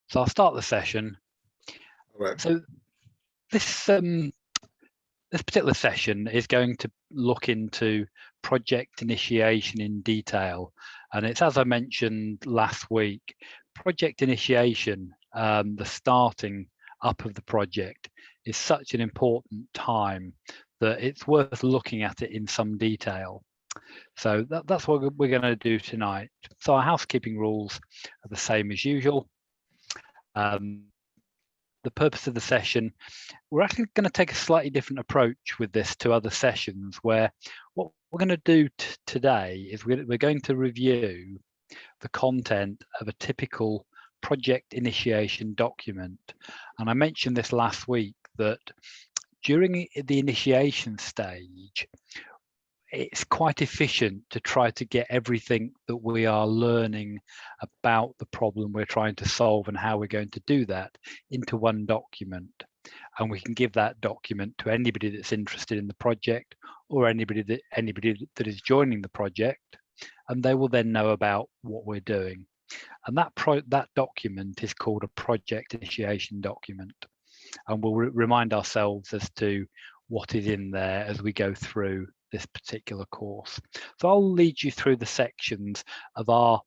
So I'll start the session. All right. So this particular session is going to look into project initiation in detail. And it's, as I mentioned last week, project initiation, the starting up of the project, is such an important time that it's worth looking at it in some detail. So that's what we're going to do tonight. So our housekeeping rules are the same as usual. The purpose of the session, we're actually going to take a slightly different approach with this to other sessions, where what we're going to do today is we're going to review the content of a typical project initiation document. And I mentioned this last week, that during the initiation stage, it's quite efficient to try to get everything that we are learning about the problem we're trying to solve and how we're going to do that into one document. And we can give that document to anybody that's interested in the project, or anybody that is joining the project, and they will then know about what we're doing. And that document is called a project initiation document. And we'll remind ourselves as to what is in there as we go through this particular course. So I'll lead you through the sections of our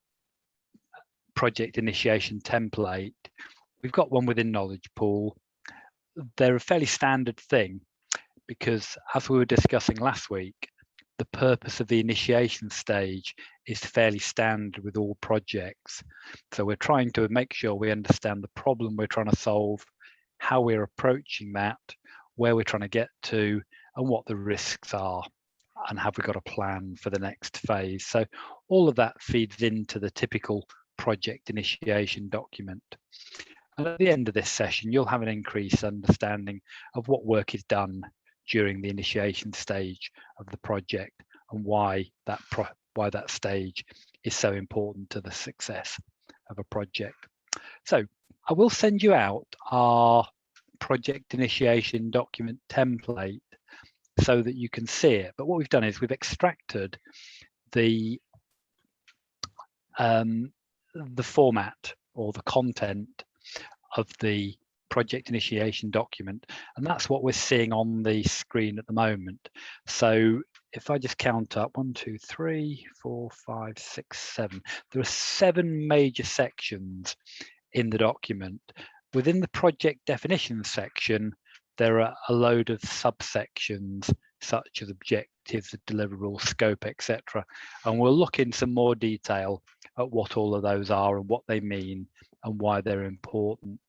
project initiation template. We've got one within Knowledge Pool. They're a fairly standard thing, because as we were discussing last week, the purpose of the initiation stage is fairly standard with all projects. So we're trying to make sure we understand the problem we're trying to solve, how we're approaching that, where we're trying to get to, and what the risks are, and have we got a plan for the next phase. So all of that feeds into the typical project initiation document. And at the end of this session, you'll have an increased understanding of what work is done during the initiation stage of the project, and why that stage is so important to the success of a project. So I will send you out our project initiation document template so that you can see it. But what we've done is we've extracted the format or the content of the project initiation document, and that's what we're seeing on the screen at the moment. So if I just count up 1, 2, 3, 4, 5, 6, 7, there are 7 major sections in the document. Within the project definition section, there are a load of subsections such as objectives, deliverables, scope, etc. And we'll look in some more detail at what all of those are and what they mean and why they're important.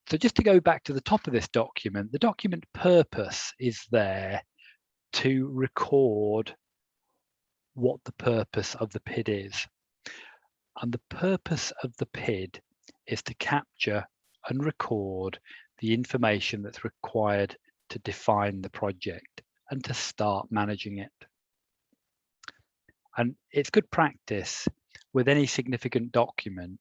So just to go back to the top of this document, the document purpose is there to record what the purpose of the PID is. And the purpose of the PID is to capture and record the information that's required to define the project and to start managing it. And it's good practice with any significant document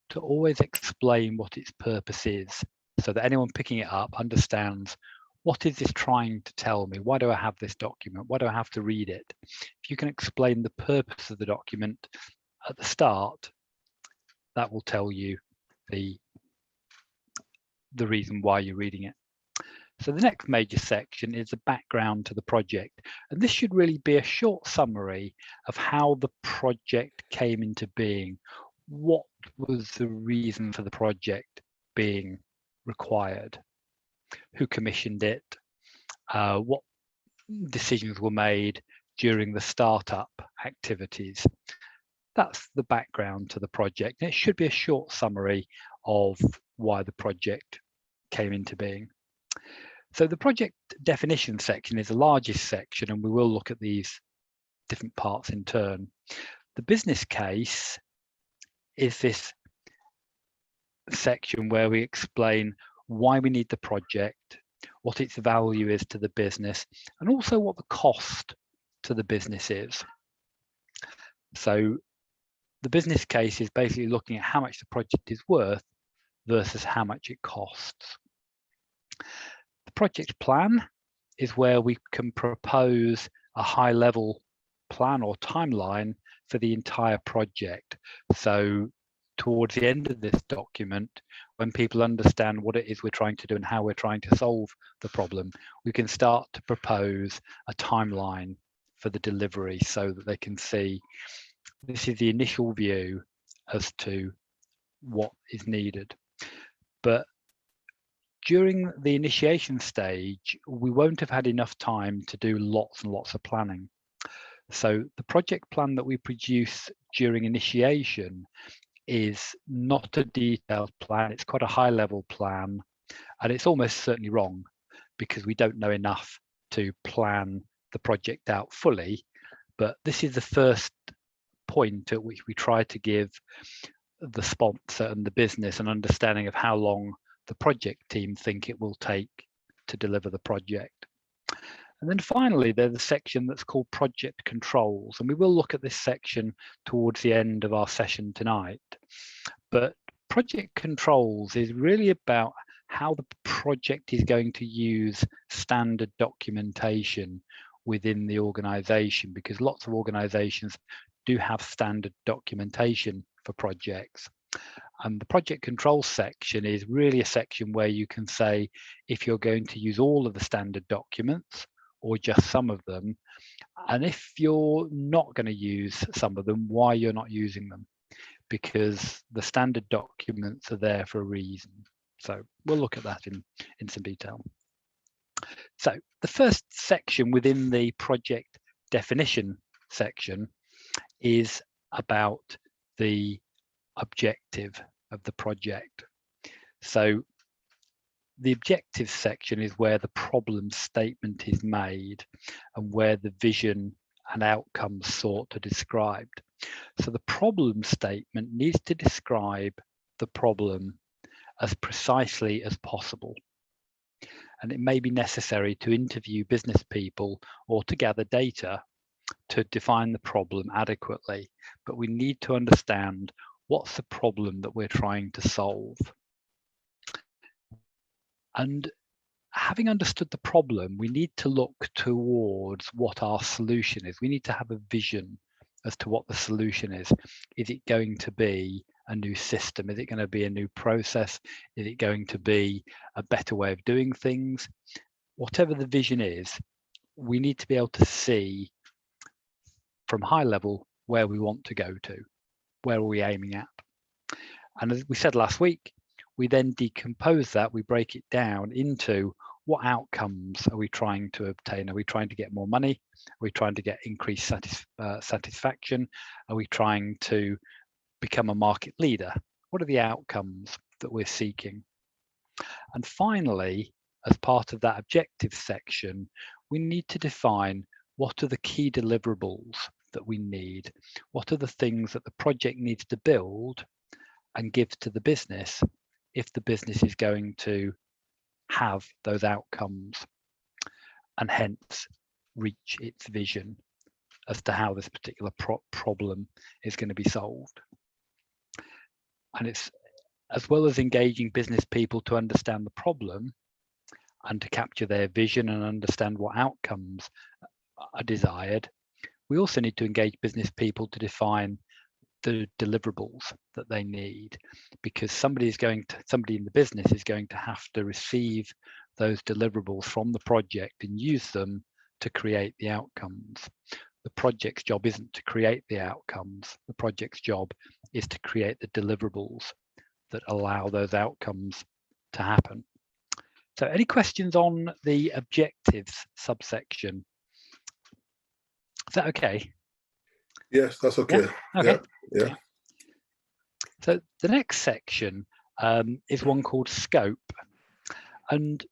to always explain what its purpose is, so that anyone picking it up understands, what is this trying to tell me? Why do I have this document? Why do I have to read it? If you can explain the purpose of the document at the start, that will tell you the reason why you're reading it. So the next major section is the background to the project. And this should really be a short summary of how the project came into being. What was the reason for the project being required? Who commissioned it? What decisions were made during the startup activities? That's the background to the project. And it should be a short summary of why the project came into being. So the project definition section is the largest section, and we will look at these different parts in turn. The business case is this section where we explain why we need the project, what its value is to the business, and also what the cost to the business is. So the business case is basically looking at how much the project is worth versus how much it costs. The project plan is where we can propose a high-level plan or timeline for the entire project. So towards the end of this document, when people understand what it is we're trying to do and how we're trying to solve the problem, we can start to propose a timeline for the delivery so that they can see this is the initial view as to what is needed. But during the initiation stage, we won't have had enough time to do lots and lots of planning. So the project plan that we produce during initiation is not a detailed plan. It's quite a high level plan, and it's almost certainly wrong because we don't know enough to plan the project out fully. But this is the first point at which we try to give the sponsor and the business an understanding of how long the project team think it will take to deliver the project. And then finally, there's a section that's called project controls, and we will look at this section towards the end of our session tonight. But project controls is really about how the project is going to use standard documentation within the organization, because lots of organizations do have standard documentation for projects. And the project control section is really a section where you can say if you're going to use all of the standard documents or just some of them, and if you're not going to use some of them, why you're not using them, because the standard documents are there for a reason. So we'll look at that in some detail. So the first section within the project definition section is about the objective of the project. So the objective section is where the problem statement is made and where the vision and outcomes sought are described. So the problem statement needs to describe the problem as precisely as possible. And it may be necessary to interview business people or to gather data to define the problem adequately, but we need to understand what's the problem that we're trying to solve. And having understood the problem, we need to look towards what our solution is. We need to have a vision as to what the solution is. Is it going to be a new system? Is it going to be a new process? Is it going to be a better way of doing things? Whatever the vision is, we need to be able to see from high level where we want to go to, where are we aiming at. And as we said last week, we then decompose that, we break it down into what outcomes are we trying to obtain? Are we trying to get more money? Are we trying to get increased satisfaction? Are we trying to become a market leader? What are the outcomes that we're seeking? And finally, as part of that objective section, we need to define what are the key deliverables that we need? What are the things that the project needs to build and give to the business if the business is going to have those outcomes and hence reach its vision as to how this particular problem is going to be solved. And it's as well as engaging business people to understand the problem and to capture their vision and understand what outcomes are desired, we also need to engage business people to define the deliverables that they need, because somebody in the business is going to have to receive those deliverables from the project and use them to create the outcomes. The project's job isn't to create the outcomes. The project's job is to create the deliverables that allow those outcomes to happen. So any questions on the objectives subsection? Is that okay? Yes, that's okay. Yeah? Okay. Yeah. So the next section is one called scope. And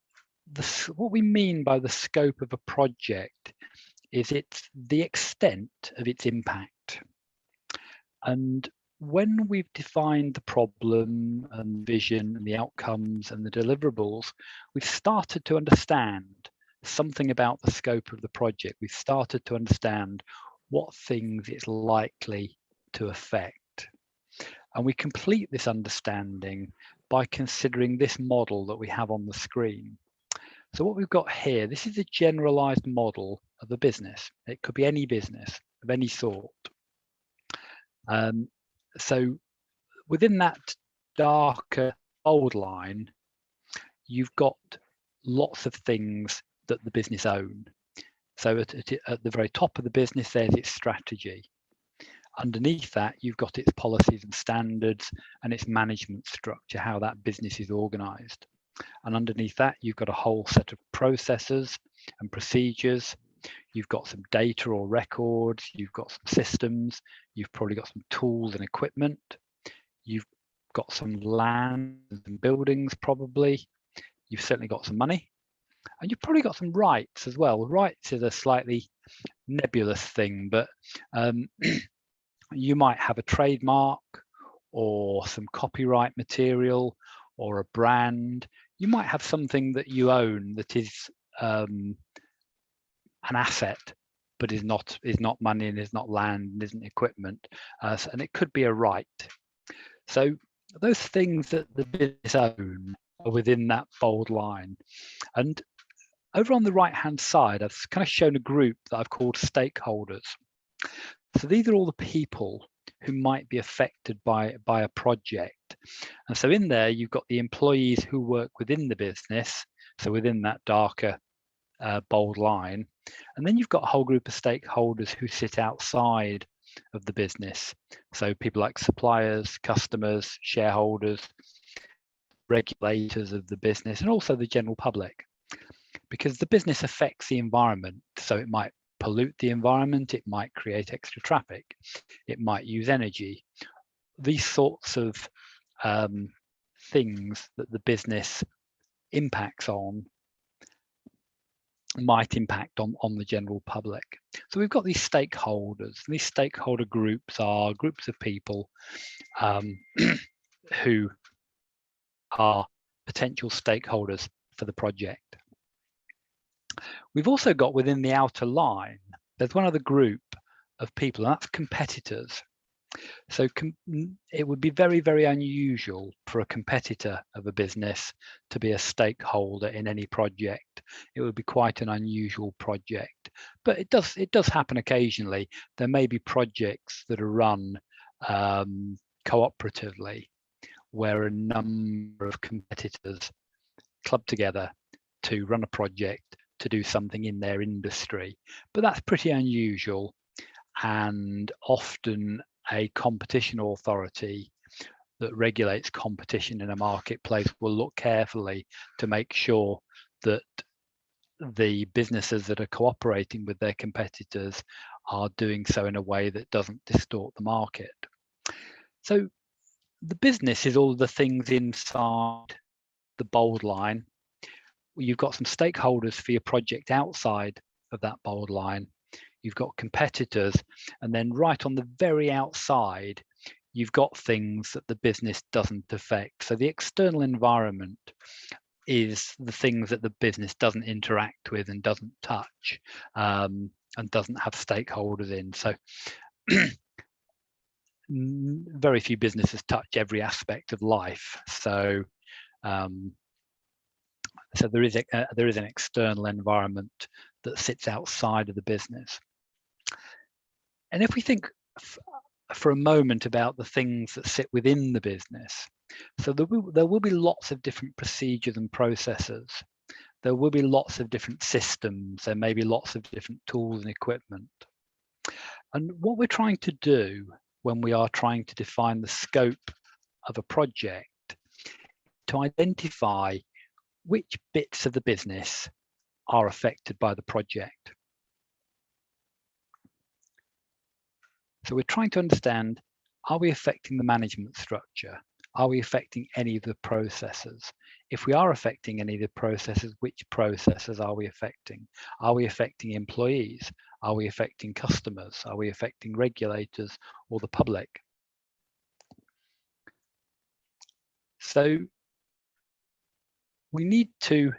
what we mean by the scope of a project is it's the extent of its impact. And when we've defined the problem and vision and the outcomes and the deliverables, we've started to understand something about the scope of the project. We've started to understand what things it's likely to affect. And we complete this understanding by considering this model that we have on the screen. So what we've got here, this is a generalized model of a business. It could be any business of any sort. So within that darker bold line, you've got lots of things that the business own. So at the very top of the business, there's its strategy. Underneath that, you've got its policies and standards and its management structure, how that business is organized. And underneath that, you've got a whole set of processes and procedures. You've got some data or records, you've got some systems, you've probably got some tools and equipment, you've got some land and buildings probably, you've certainly got some money, and you've probably got some rights as well. Rights is a slightly nebulous thing, but you might have a trademark or some copyright material or a brand. You might have something that you own that is an asset, but is not money and is not land and isn't equipment, and it could be a right. So those things that the business own are within that bold line. And over on the right hand side, I've kind of shown a group that I've called stakeholders. So these are all the people who might be affected by a project. And so in there, you've got the employees who work within the business, so within that darker bold line. And then you've got a whole group of stakeholders who sit outside of the business. So people like suppliers, customers, shareholders, regulators of the business, and also the general public. Because the business affects the environment, so it might pollute the environment, it might create extra traffic, it might use energy. These sorts of things that the business impacts on might impact on the general public. So we've got these stakeholders. These stakeholder groups are groups of people who are potential stakeholders for the project. We've also got within the outer line, there's one other group of people, and that's competitors. So it would be very, very unusual for a competitor of a business to be a stakeholder in any project. It would be quite an unusual project, but it does happen occasionally. There may be projects that are run cooperatively, where a number of competitors club together to run a project to do something in their industry, but that's pretty unusual, and often a competition authority that regulates competition in a marketplace will look carefully to make sure that the businesses that are cooperating with their competitors are doing so in a way that doesn't distort the market. So the business is all the things inside the bold line. You've got some stakeholders for your project outside of that bold line. You've got competitors, and then right on the very outside, you've got things that the business doesn't affect. So the external environment is the things that the business doesn't interact with and doesn't touch, and doesn't have stakeholders in. So very few businesses touch every aspect of life. So so there is an external environment that sits outside of the business. And if we think for a moment about the things that sit within the business, so there will be lots of different procedures and processes. There will be lots of different systems. There may be lots of different tools and equipment. And what we're trying to do when we are trying to define the scope of a project, to identify which bits of the business are affected by the project. So we're trying to understand, are we affecting the management structure? Are we affecting any of the processes? If we are affecting any of the processes, which processes are we affecting? Are we affecting employees? Are we affecting customers? Are we affecting regulators or the public? So we need to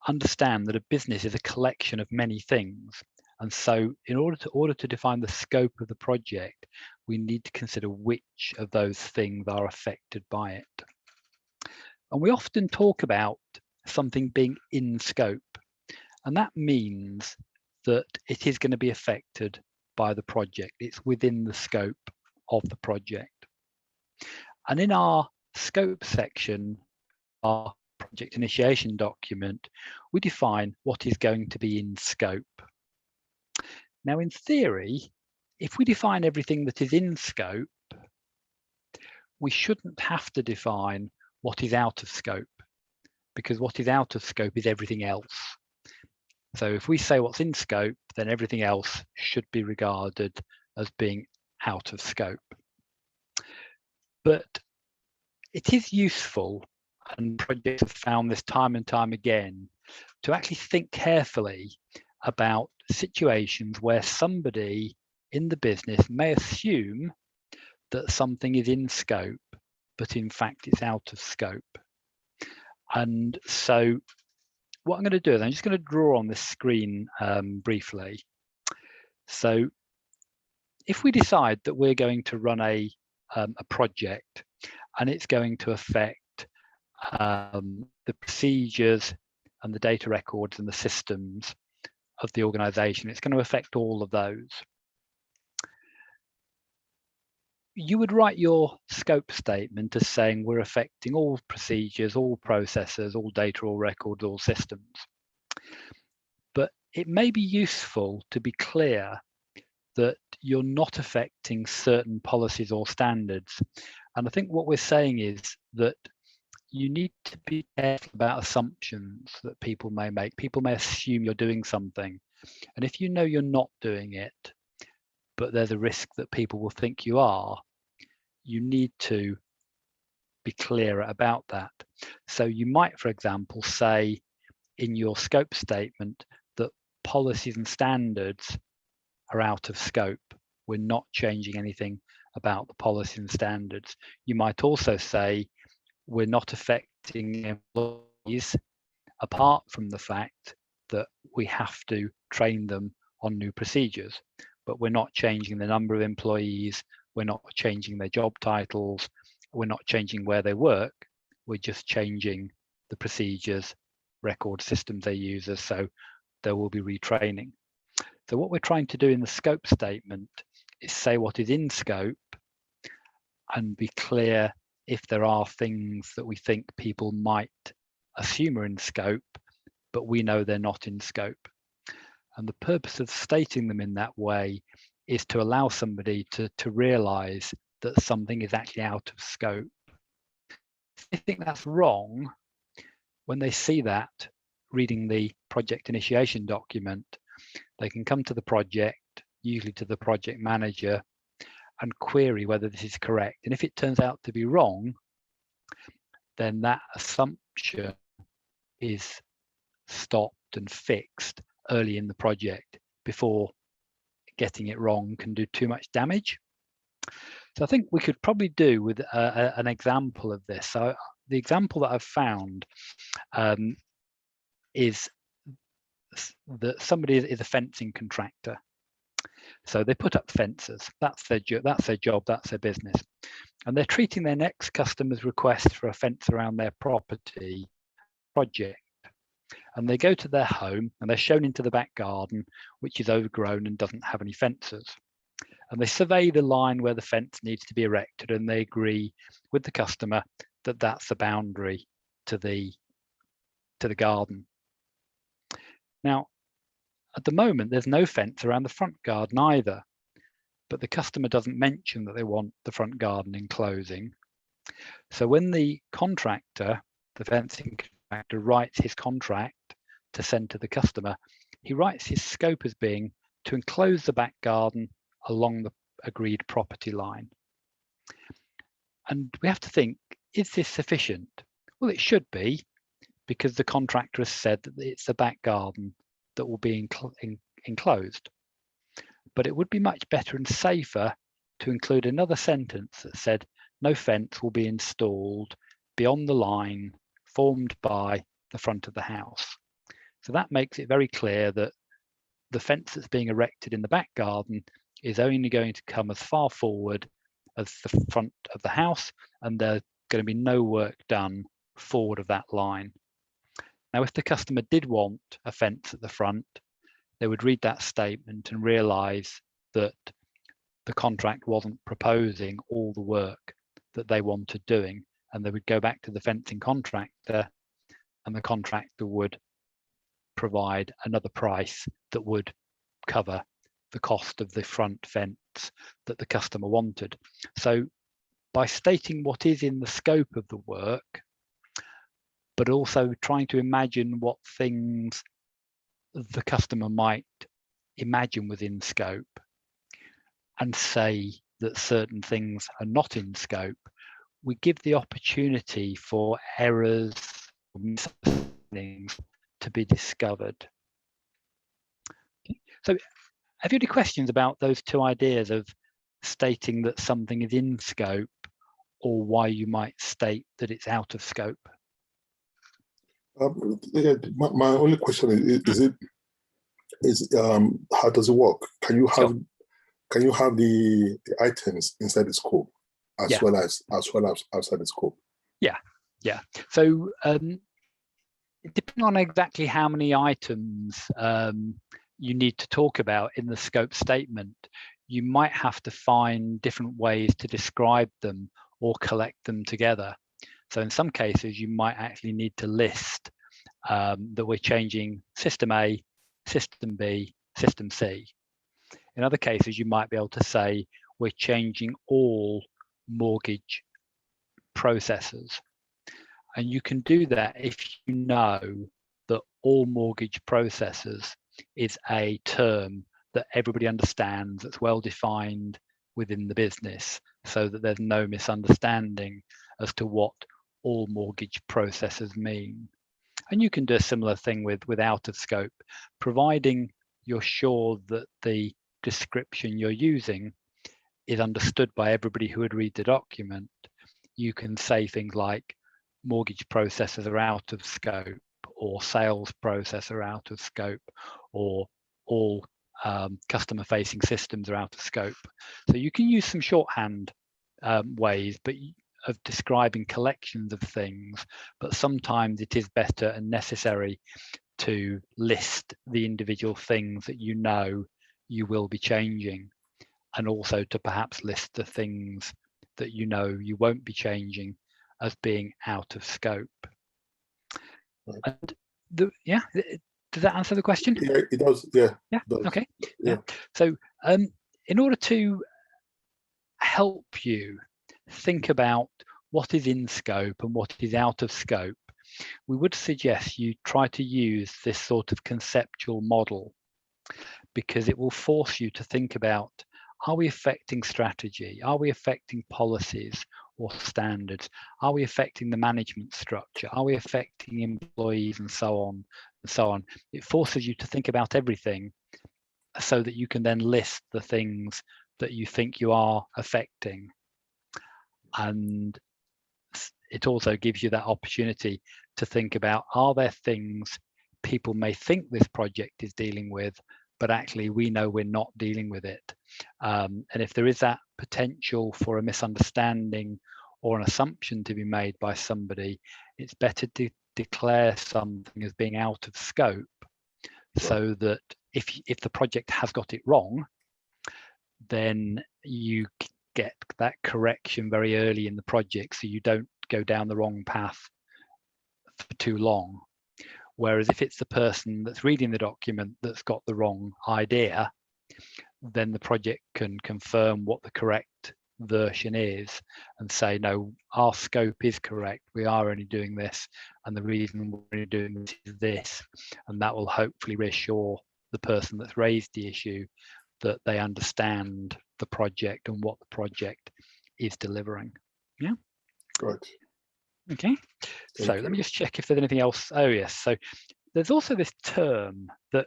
understand that a business is a collection of many things. And so in order to define the scope of the project, we need to consider which of those things are affected by it. And we often talk about something being in scope. And that means that it is going to be affected by the project. It's within the scope of the project. And in our scope section, our project initiation document, we define what is going to be in scope. Now, in theory, if we define everything that is in scope, we shouldn't have to define what is out of scope, because what is out of scope is everything else. So if we say what's in scope, then everything else should be regarded as being out of scope. But it is useful, and projects have found this time and time again, to actually think carefully about situations where somebody in the business may assume that something is in scope, but in fact it's out of scope. And so what I'm going to do is I'm just going to draw on this screen briefly. So if we decide that we're going to run a project and it's going to affect the procedures and the data records and the systems of the organization, it's going to affect all of those. You would write your scope statement as saying we're affecting all procedures, all processes, all data, all records, all systems. But it may be useful to be clear that you're not affecting certain policies or standards. And I think what we're saying is that you need to be careful about assumptions that people may make. People may assume you're doing something. And if you know you're not doing it, but there's a risk that people will think you are, you need to be clearer about that. So you might, for example, say in your scope statement that policies and standards are out of scope. We're not changing anything about the policies and standards. You might also say we're not affecting employees apart from the fact that we have to train them on new procedures, but we're not changing the number of employees, we're not changing their job titles, we're not changing where they work, we're just changing the procedures, record systems they use, so there will be retraining. So what we're trying to do in the scope statement is say what is in scope and be clear if there are things that we think people might assume are in scope, but we know they're not in scope. And the purpose of stating them in that way is to allow somebody to realize that something is actually out of scope. If they think that's wrong, when they see that reading the project initiation document, they can come to the project, usually to the project manager, and query whether this is correct. And if it turns out to be wrong, then that assumption is stopped and fixed early in the project before getting it wrong can do too much damage. So I think we could probably do with an example of this. So the example that I've found is that somebody is a fencing contractor. So they put up fences. That's their job, that's their business. And they're treating their next customer's request for a fence around their property project. And they go to their home and they're shown into the back garden, which is overgrown and doesn't have any fences. And they survey the line where the fence needs to be erected, and they agree with the customer that that's the boundary to the garden. Now, at the moment, there's no fence around the front garden either, but the customer doesn't mention that they want the front garden enclosing. So when the contractor, the fencing contractor, writes his contract to send to the customer, he writes his scope as being to enclose the back garden along the agreed property line. And we have to think, is this sufficient? Well, it should be, because the contractor has said that it's the back garden that will be enclosed. But it would be much better and safer to include another sentence that said no fence will be installed beyond the line formed by the front of the house. So that makes it very clear that the fence that's being erected in the back garden is only going to come as far forward as the front of the house, and there's going to be no work done forward of that line. Now, if the customer did want a fence at the front, they would read that statement and realize that the contract wasn't proposing all the work that they wanted doing, and they would go back to the fencing contractor, and the contractor would provide another price that would cover the cost of the front fence that the customer wanted. So by stating what is in the scope of the work, but also trying to imagine what things the customer might imagine within scope, and say that certain things are not in scope, we give the opportunity for errors or misunderstandings to be discovered. So have you any questions about those two ideas of stating that something is in scope, or why you might state that it's out of scope? My only question is how does it work? Can you have the items inside the scope as well as outside the scope? Yeah. So depending on exactly how many items you need to talk about in the scope statement, you might have to find different ways to describe them or collect them together. So in some cases, you might actually need to list that we're changing system A, system B, system C. In other cases, you might be able to say we're changing all mortgage processes. And you can do that if you know that all mortgage processes is a term that everybody understands, that's well defined within the business, so that there's no misunderstanding as to what all mortgage processes mean. And you can do a similar thing with out of scope, providing you're sure that the description you're using is understood by everybody who would read the document. You can say things like mortgage processes are out of scope, or sales process are out of scope, or all customer facing systems are out of scope. So you can use some shorthand ways of describing collections of things, but sometimes it is better and necessary to list the individual things that you know you will be changing, and also to perhaps list the things that you know you won't be changing as being out of scope. Right. And does that answer the question? Yeah, it does. Yeah. Yeah. Does. Okay. Yeah. So in order to help you think about what is in scope and what is out of scope, we would suggest you try to use this sort of conceptual model, because it will force you to think about, are we affecting strategy? Are we affecting policies or standards? Are we affecting the management structure? Are we affecting employees, and so on and so on? It forces you to think about everything, so that you can then list the things that you think you are affecting. And it also gives you that opportunity to think about, are there things people may think this project is dealing with, but actually we know we're not dealing with it. And if there is that potential for a misunderstanding or an assumption to be made by somebody, it's better to declare something as being out of scope, so that if the project has got it wrong, then you get that correction very early in the project, so you don't go down the wrong path for too long. Whereas if it's the person that's reading the document that's got the wrong idea, then the project can confirm what the correct version is and say, no, our scope is correct, we are only doing this, and the reason we're only doing this is this. And that will hopefully reassure the person that's raised the issue that they understand the project and what the project is delivering. Yeah. Right. Okay. So let me just check if there's anything else. Oh yes. So there's also this term that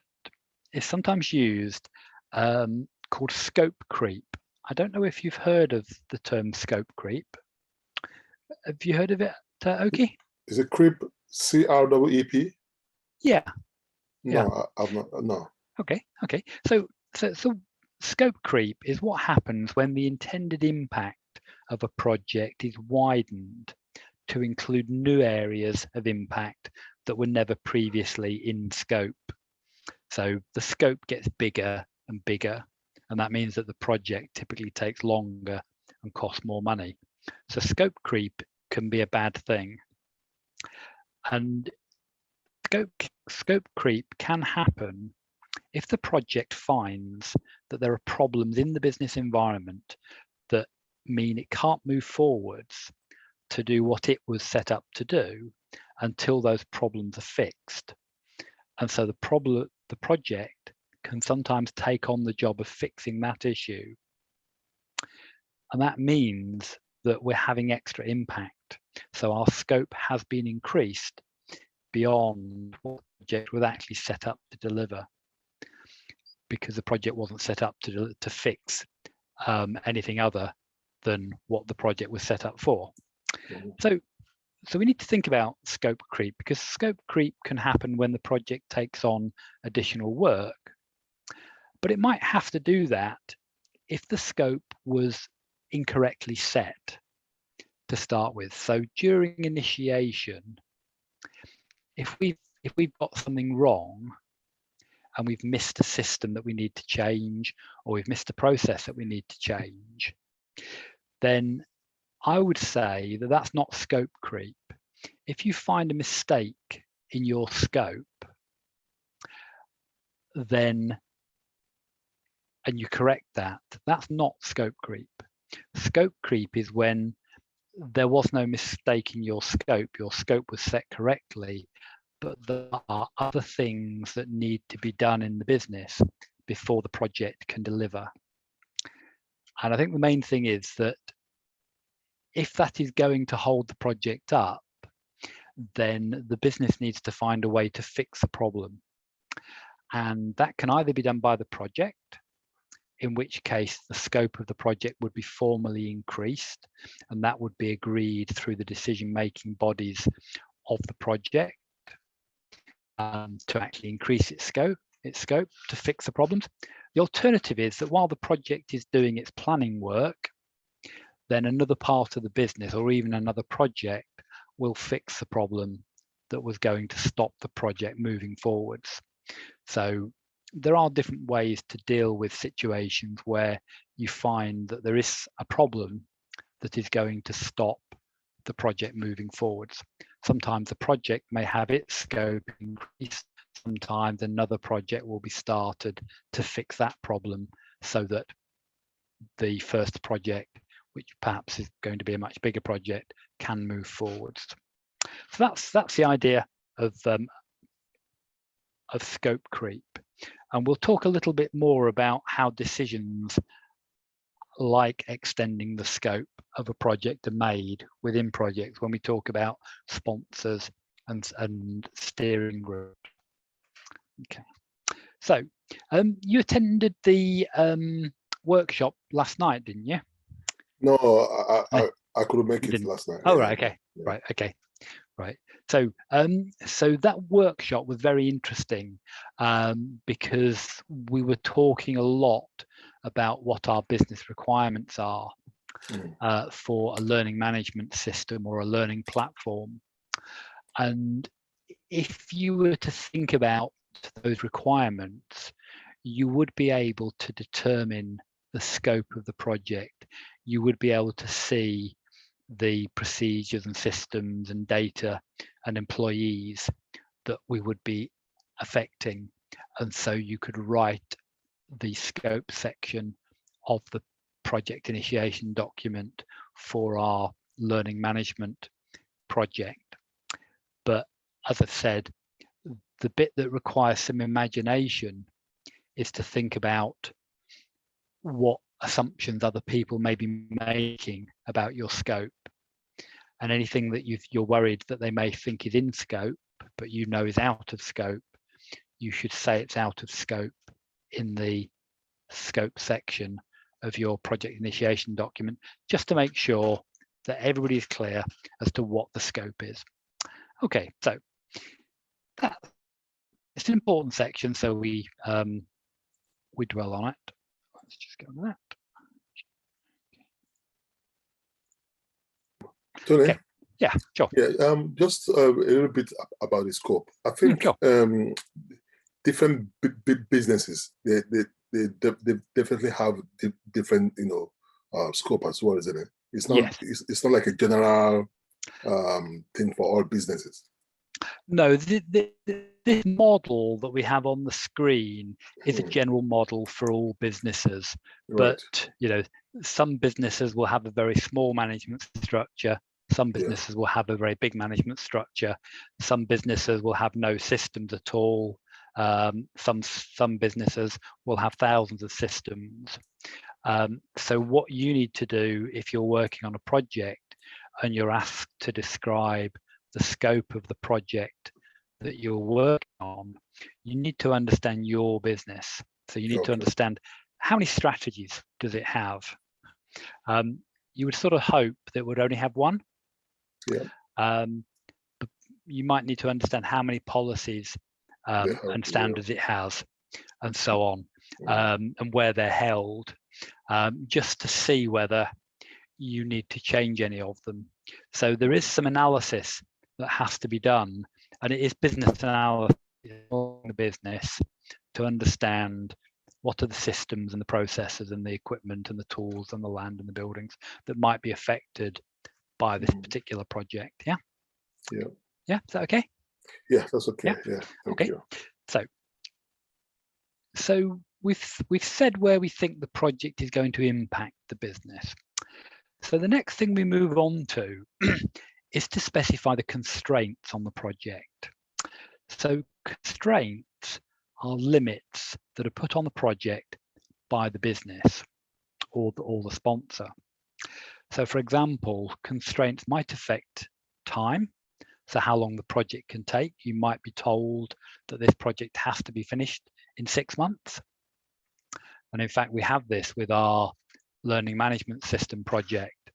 is sometimes used called scope creep. I don't know if you've heard of the term scope creep. Have you heard of it, Oki? Is it creep? CREEP? Yeah. No, I've not. No. Okay. So scope creep is what happens when the intended impact of a project is widened to include new areas of impact that were never previously in scope. So the scope gets bigger and bigger, and that means that the project typically takes longer and costs more money. So scope creep can be a bad thing. And scope creep can happen if the project finds that there are problems in the business environment that mean it can't move forwards to do what it was set up to do until those problems are fixed. And so the project can sometimes take on the job of fixing that issue. And that means that we're having extra impact. So our scope has been increased beyond what the project was actually set up to deliver, because the project wasn't set up to fix anything other than what the project was set up for. So we need to think about scope creep, because scope creep can happen when the project takes on additional work, but it might have to do that if the scope was incorrectly set to start with. So during initiation, if we've got something wrong and we've missed a system that we need to change, or we've missed a process that we need to change, then I would say that that's not scope creep. If you find a mistake in your scope, then, and you correct that, that's not scope creep. Scope creep is when there was no mistake in your scope was set correctly, but there are other things that need to be done in the business before the project can deliver. And I think the main thing is that if that is going to hold the project up, then the business needs to find a way to fix the problem. And that can either be done by the project, in which case the scope of the project would be formally increased, and that would be agreed through the decision-making bodies of the project to actually increase its scope to fix the problems. The alternative is that while the project is doing its planning work, then another part of the business or even another project will fix the problem that was going to stop the project moving forwards. So there are different ways to deal with situations where you find that there is a problem that is going to stop the project moving forwards. Sometimes the project may have its scope increased. Sometimes another project will be started to fix that problem so that the first project, which perhaps is going to be a much bigger project, can move forwards. So that's the idea of scope creep. And we'll talk a little bit more about how decisions like extending the scope of a project are made within projects when we talk about sponsors and steering group. Okay, so you attended the workshop last night, didn't you? No, I couldn't make it last night. Oh, right, okay, yeah. Right, okay. Right. So so that workshop was very interesting because we were talking a lot about what our business requirements are for a learning management system or a learning platform. And if you were to think about those requirements, you would be able to determine the scope of the project. You would be able to see the procedures and systems and data and employees that we would be affecting. And so you could write the scope section of the project initiation document for our learning management project. But as I said, the bit that requires some imagination is to think about what assumptions other people may be making about your scope, and anything that you're worried that they may think is in scope but you know is out of scope, you should say it's out of scope in the scope section of your project initiation document, just to make sure that everybody is clear as to what the scope is. Okay, so that it's an important section, so we dwell on it. Let's just go on that. Tony? Okay. Yeah, sure. Yeah, just a little bit about the scope. I think sure. Different businesses they definitely have different scope as well, isn't it? It's not. Yes. It's not like a general thing for all businesses. No, this model that we have on the screen is a general model for all businesses. Right. But some businesses will have a very small management structure. Some businesses will have a very big management structure. Some businesses will have no systems at all. Some businesses will have thousands of systems. So what you need to do if you're working on a project and you're asked to describe the scope of the project that you're working on, you need to understand your business. So you need to understand how many strategies does it have. You would sort of hope that it would only have one. But you might need to understand how many policies and standards it has, and so on, and where they're held, just to see whether you need to change any of them. So there is some analysis that has to be done, and it is business analysis in the business to understand what are the systems and the processes and the equipment and the tools and the land and the buildings that might be affected by this particular project. Yeah, is that okay? Yeah, that's okay. Yeah, okay. You. So we've said where we think the project is going to impact the business. So the next thing we move on to is to specify the constraints on the project. So constraints are limits that are put on the project by the business or the sponsor. So for example, constraints might affect time. So how long the project can take. You might be told that this project has to be finished in 6 months. And in fact, we have this with our learning management system project,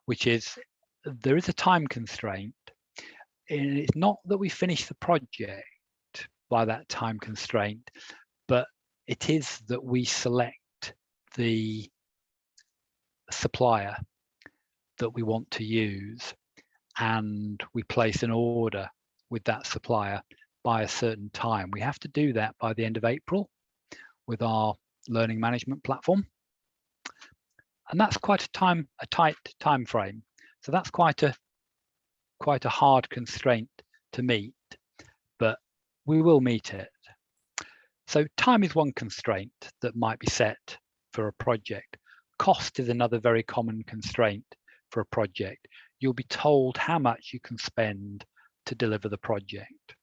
which is there is a time constraint. And it's not that we finish the project by that time constraint, but it is that we select the supplier that we want to use and we place an order with that supplier by a certain time. We have to do that by the end of April with our learning management platform. And that's quite a tight time frame. So that's quite a hard constraint to meet, but we will meet it. So time is one constraint that might be set for a project. Cost is another very common constraint for a project. You'll be told how much you can spend to deliver the project.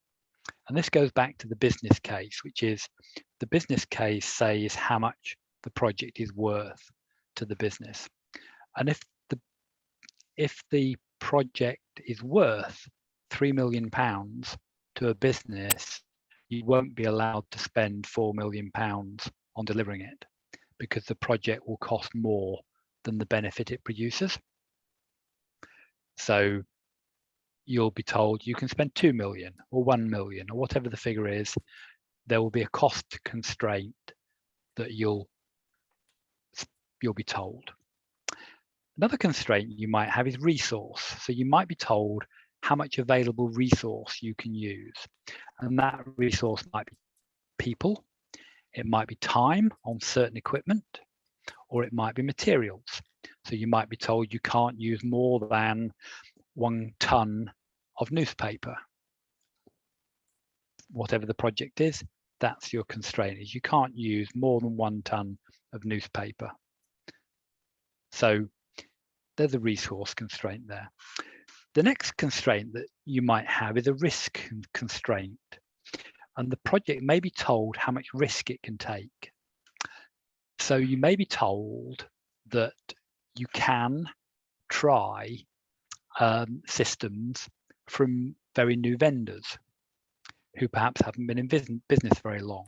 And this goes back to the business case, which is the business case says how much the project is worth to the business. And if the project is worth £3 million to a business, you won't be allowed to spend £4 million on delivering it because the project will cost more than the benefit it produces. So you'll be told you can spend 2 million or 1 million or whatever the figure is. There will be a cost constraint that you'll be told. Another constraint you might have is resource. So you might be told how much available resource you can use. And that resource might be people, it might be time on certain equipment, or it might be materials. So you might be told you can't use more than 1 ton of newspaper. Whatever the project is, that's your constraint, is you can't use more than 1 ton of newspaper. So there's a resource constraint there. The next constraint that you might have is a risk constraint. And the project may be told how much risk it can take. So you may be told that you can try systems from very new vendors who perhaps haven't been in business very long.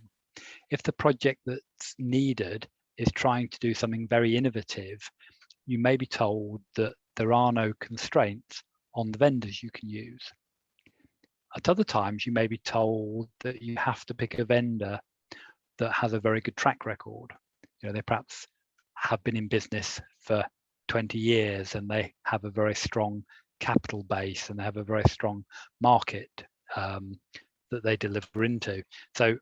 If the project that's needed is trying to do something very innovative, you may be told that there are no constraints on the vendors you can use. At other times, you may be told that you have to pick a vendor that has a very good track record. They perhaps have been in business for 20 years and they have a very strong capital base and they have a very strong market that they deliver into. So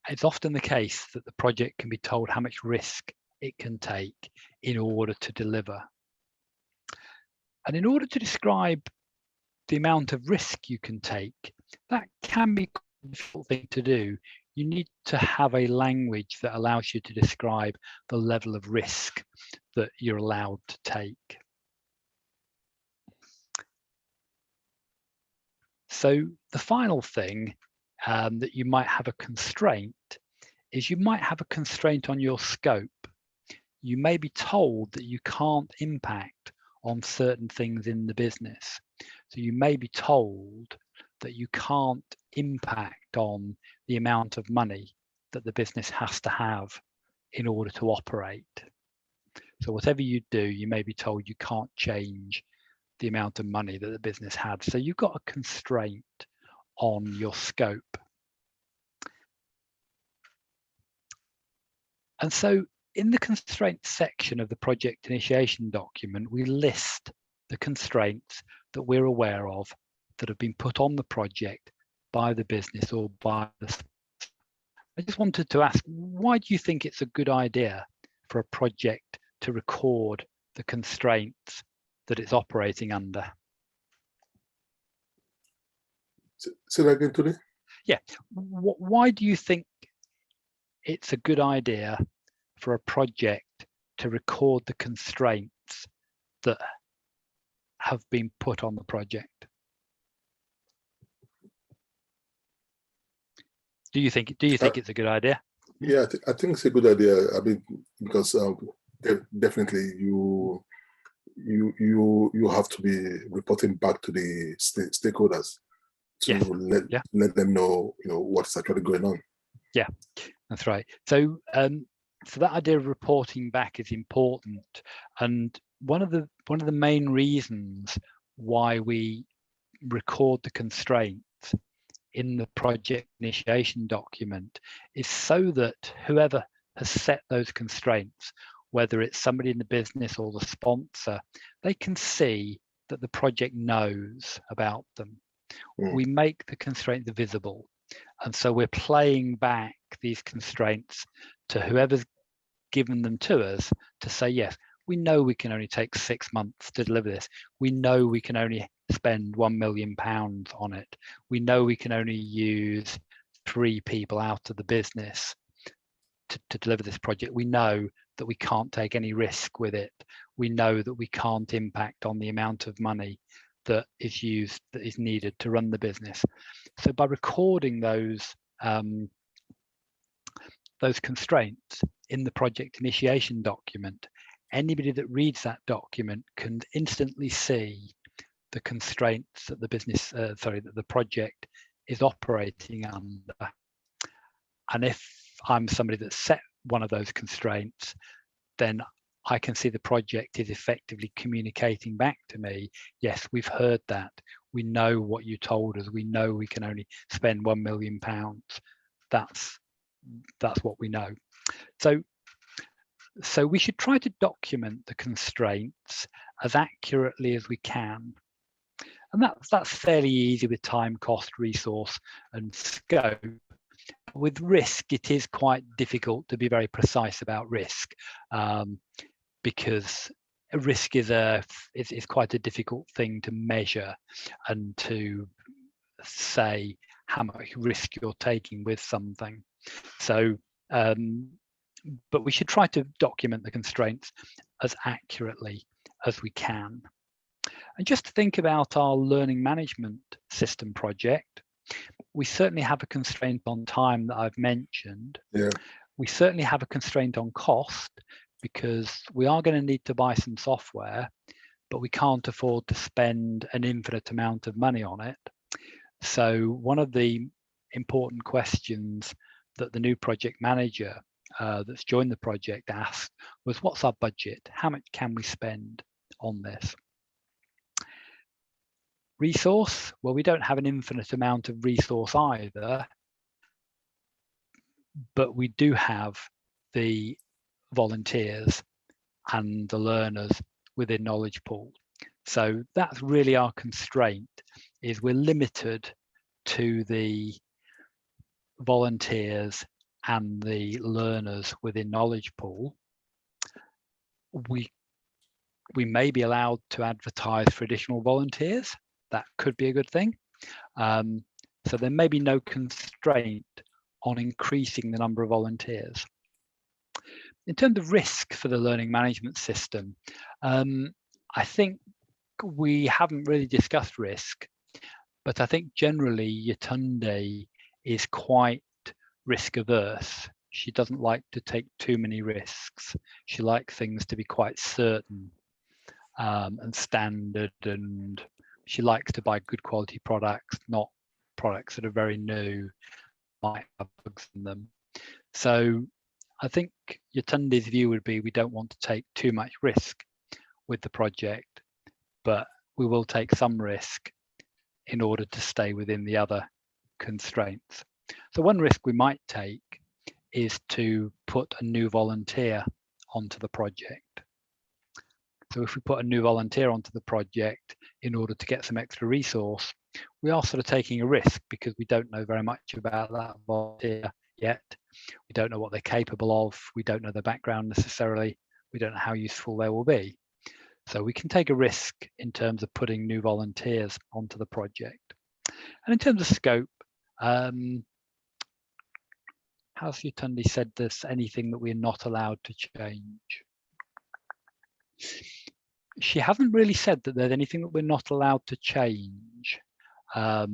it's often the case that the project can be told how much risk it can take in order to deliver. And in order to describe the amount of risk you can take, that can be a difficult thing to do. You need to have a language that allows you to describe the level of risk that you're allowed to take. So the final thing that you might have a constraint is you might have a constraint on your scope. You may be told that you can't impact on certain things in the business. So you may be told that you can't impact on the amount of money that the business has to have in order to operate. So whatever you do, you may be told you can't change the amount of money that the business had. So you've got a constraint on your scope. And so in the constraints section of the project initiation document, we list the constraints that we're aware of that have been put on the project by the business or by the. I just wanted to ask, why do you think it's a good idea for a project to record the constraints that it's operating under? Say that again, Tony? Yeah. Why do you think it's a good idea for a project to record the constraints that have been put on the project? Do you think it's a good idea? Yeah, I think it's a good idea. I mean, because definitely you have to be reporting back to the stakeholders to let them know, what's actually going on. Yeah, that's right. So so that idea of reporting back is important, and one of the main reasons why we record the constraints in the project initiation document is so that whoever has set those constraints, whether it's somebody in the business or the sponsor, they can see that the project knows about them. We make the constraints visible, and so we're playing back these constraints to whoever's given them to us to say, yes, we know we can only take 6 months to deliver this. We know we can only spend £1 million on it. We know we can only use 3 people out of the business to deliver this project. We know that we can't take any risk with it. We know that we can't impact on the amount of money that is needed to run the business. So by recording those constraints in the project initiation document, anybody that reads that document can instantly see the constraints that the business, that the project is operating under. And if I'm somebody that set one of those constraints, then I can see the project is effectively communicating back to me, yes, we've heard that. We know what you told us. We know we can only spend £1 million. That's what we know. So we should try to document the constraints as accurately as we can. And that's fairly easy with time, cost, resource, and scope. With risk, it is quite difficult to be very precise about risk, because risk is quite a difficult thing to measure and to say how much risk you're taking with something. So, but we should try to document the constraints as accurately as we can. And just to think about our learning management system project, we certainly have a constraint on time that I've mentioned. Yeah. We certainly have a constraint on cost, because we are going to need to buy some software, but we can't afford to spend an infinite amount of money on it. So one of the important questions that the new project manager that's joined the project asked was, what's our budget? How much can we spend on this? Resource, well, we don't have an infinite amount of resource either, but we do have the volunteers and the learners within Knowledge Pool. So that's really our constraint, is we're limited to the volunteers and the learners within Knowledge Pool. we may be allowed to advertise for additional volunteers. That could be a good thing. So there may be no constraint on increasing the number of volunteers. In terms of risk for the learning management system, I think we haven't really discussed risk, but I think generally Yetunde is quite risk averse. She doesn't like to take too many risks. She likes things to be quite certain and standard, and she likes to buy good quality products, not products that are very new, might have bugs in them. So I think Yetunde's view would be we don't want to take too much risk with the project, but we will take some risk in order to stay within the other constraints. So one risk we might take is to put a new volunteer onto the project. So if we put a new volunteer onto the project in order to get some extra resource, we are sort of taking a risk because we don't know very much about that volunteer yet. We don't know what they're capable of. We don't know their background necessarily. We don't know how useful they will be. So we can take a risk in terms of putting new volunteers onto the project. And in terms of scope, has Yetunde said there's anything that we're not allowed to change? She hasn't really said that there's anything that we're not allowed to change at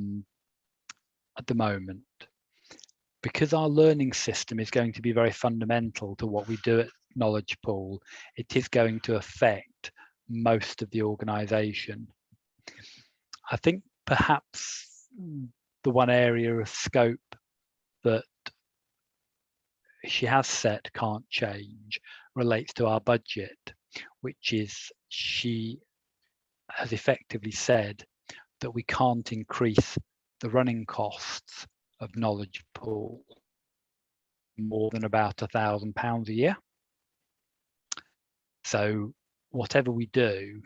the moment, because our learning system is going to be very fundamental to what we do at Knowledge Pool. It is going to affect most of the organisation. I think perhaps the one area of scope that she has set can't change relates to our budget, which is she has effectively said that we can't increase the running costs of Knowledge Pool more than about £1,000 a year. So whatever we do,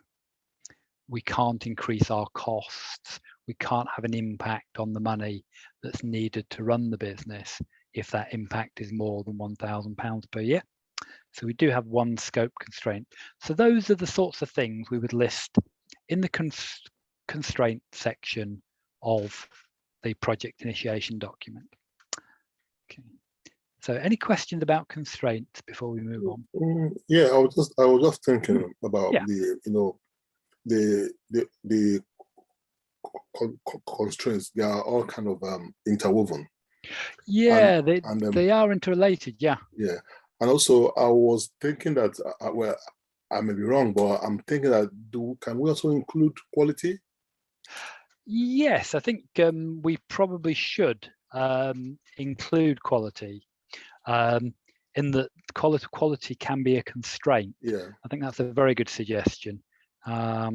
we can't increase our costs. We can't have an impact on the money that's needed to run the business if that impact is more than £1,000 per year. So we do have one scope constraint. So those are the sorts of things we would list in the constraint section of the project initiation document. Okay. So any questions about constraints before we move on? Yeah, I was just thinking about the constraints. They are all kind of interwoven. Yeah, they are interrelated. Yeah. Yeah, and also I was thinking that well, I may be wrong, but I'm thinking that can we also include quality? Yes, I think we probably should include quality. In that quality can be a constraint. Yeah, I think that's a very good suggestion. Yeah,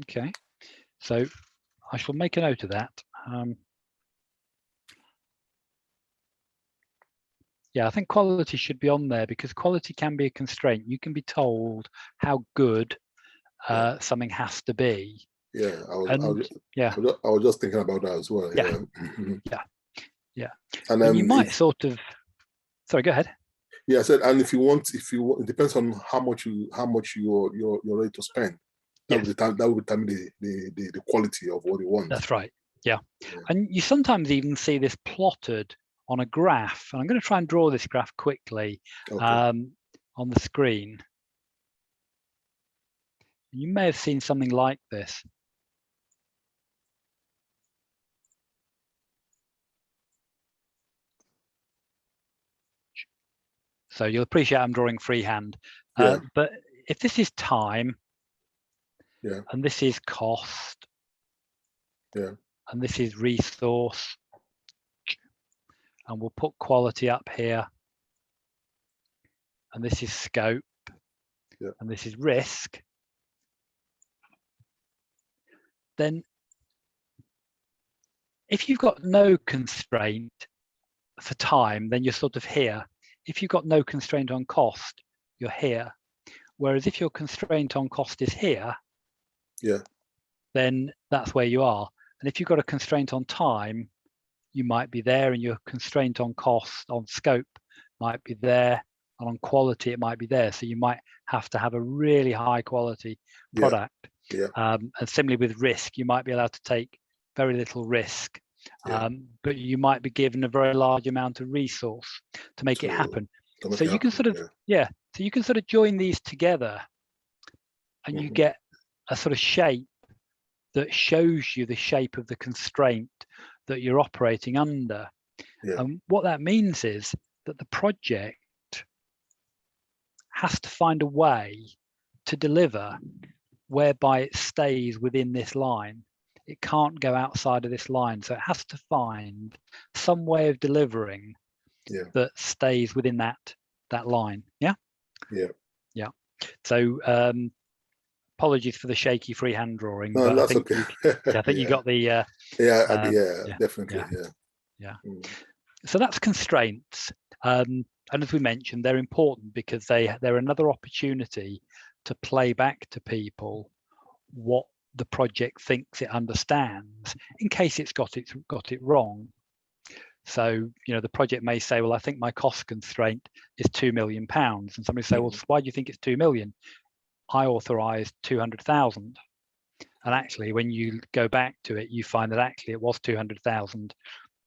okay. So I shall make a note of that. Yeah, I think quality should be on there because quality can be a constraint. You can be told how good something has to be. Yeah, I was just thinking about that as well. Yeah, yeah. Yeah. And then you might sort of. Sorry, go ahead. Yeah, I said, and if you want, it depends on how much you're ready to spend. That will determine the quality of what you want. That's right. Yeah. And you sometimes even see this plotted on a graph. And I'm going to try and draw this graph quickly on the screen. You may have seen something like this. So you'll appreciate I'm drawing freehand. But if this is time, and this is cost, and this is resource, and we'll put quality up here, and this is scope, and this is risk, then if you've got no constraint for time, then you're sort of here. If you've got no constraint on cost, you're here. Whereas if your constraint on cost is here, then that's where you are. And if you've got a constraint on time, you might be there, and your constraint on cost, on scope, might be there. and on quality it might be there. So you might have to have a really high quality product. And similarly with risk, you might be allowed to take very little risk, but you might be given a very large amount of resource to make it happen. So you can sort of, so you can sort of join these together, and you get a sort of shape that shows you the shape of the constraint that you're operating under. And what that means is that the project has to find a way to deliver whereby it stays within this line. It can't go outside of this line. So it has to find some way of delivering that stays within that line. Yeah. So apologies for the shaky freehand drawing. No, but that's I think okay. I think you got the definitely. So that's constraints. And as we mentioned, they're important because they're another opportunity to play back to people what the project thinks it understands in case it's got it wrong. So, the project may say, well, I think my cost constraint is £2 million. And somebody say, well, why do you think it's 2 million? I authorized 200,000. And actually, when you go back to it, you find that actually it was 200,000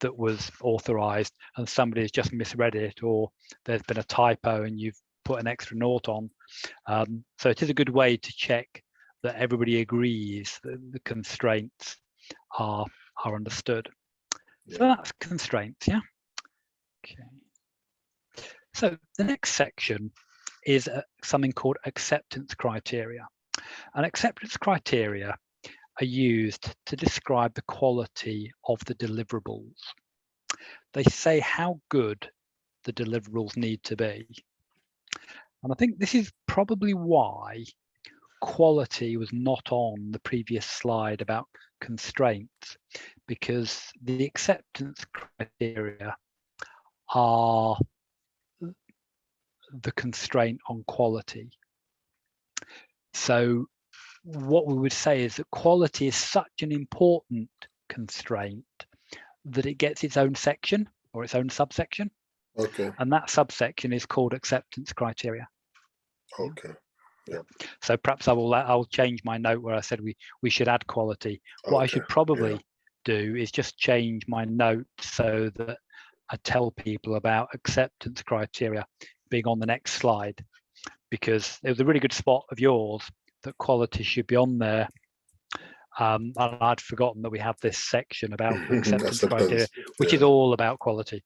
that was authorized, and somebody has just misread it, or there's been a typo and you've put an extra naught on. So it is a good way to check that everybody agrees that the constraints are understood. So that's constraints, Okay. So the next section is something called acceptance criteria. And acceptance criteria are used to describe the quality of the deliverables. They say how good the deliverables need to be. And I think this is probably why quality was not on the previous slide about constraints, because the acceptance criteria are the constraint on quality. So what we would say is that quality is such an important constraint that it gets its own section or its own subsection. Okay. And that subsection is called acceptance criteria. Okay. So perhaps I'll change my note where I said we should add quality. What I should probably do is just change my note so that I tell people about acceptance criteria being on the next slide, because it was a really good spot of yours that quality should be on there. And I'd forgotten that we have this section about acceptance criteria, which is all about quality.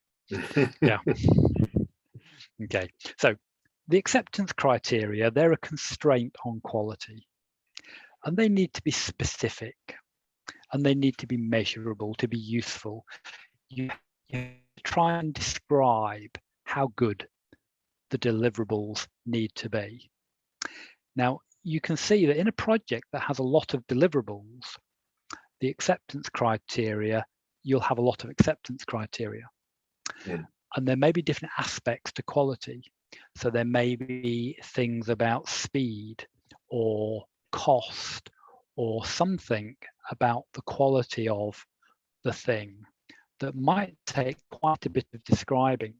Okay, so the acceptance criteria, they're a constraint on quality, and they need to be specific, and they need to be measurable to be useful. You try and describe how good the deliverables need to be. Now, you can see that in a project that has a lot of deliverables, the acceptance criteria, you'll have a lot of acceptance criteria. And there may be different aspects to quality. So there may be things about speed or cost or something about the quality of the thing that might take quite a bit of describing.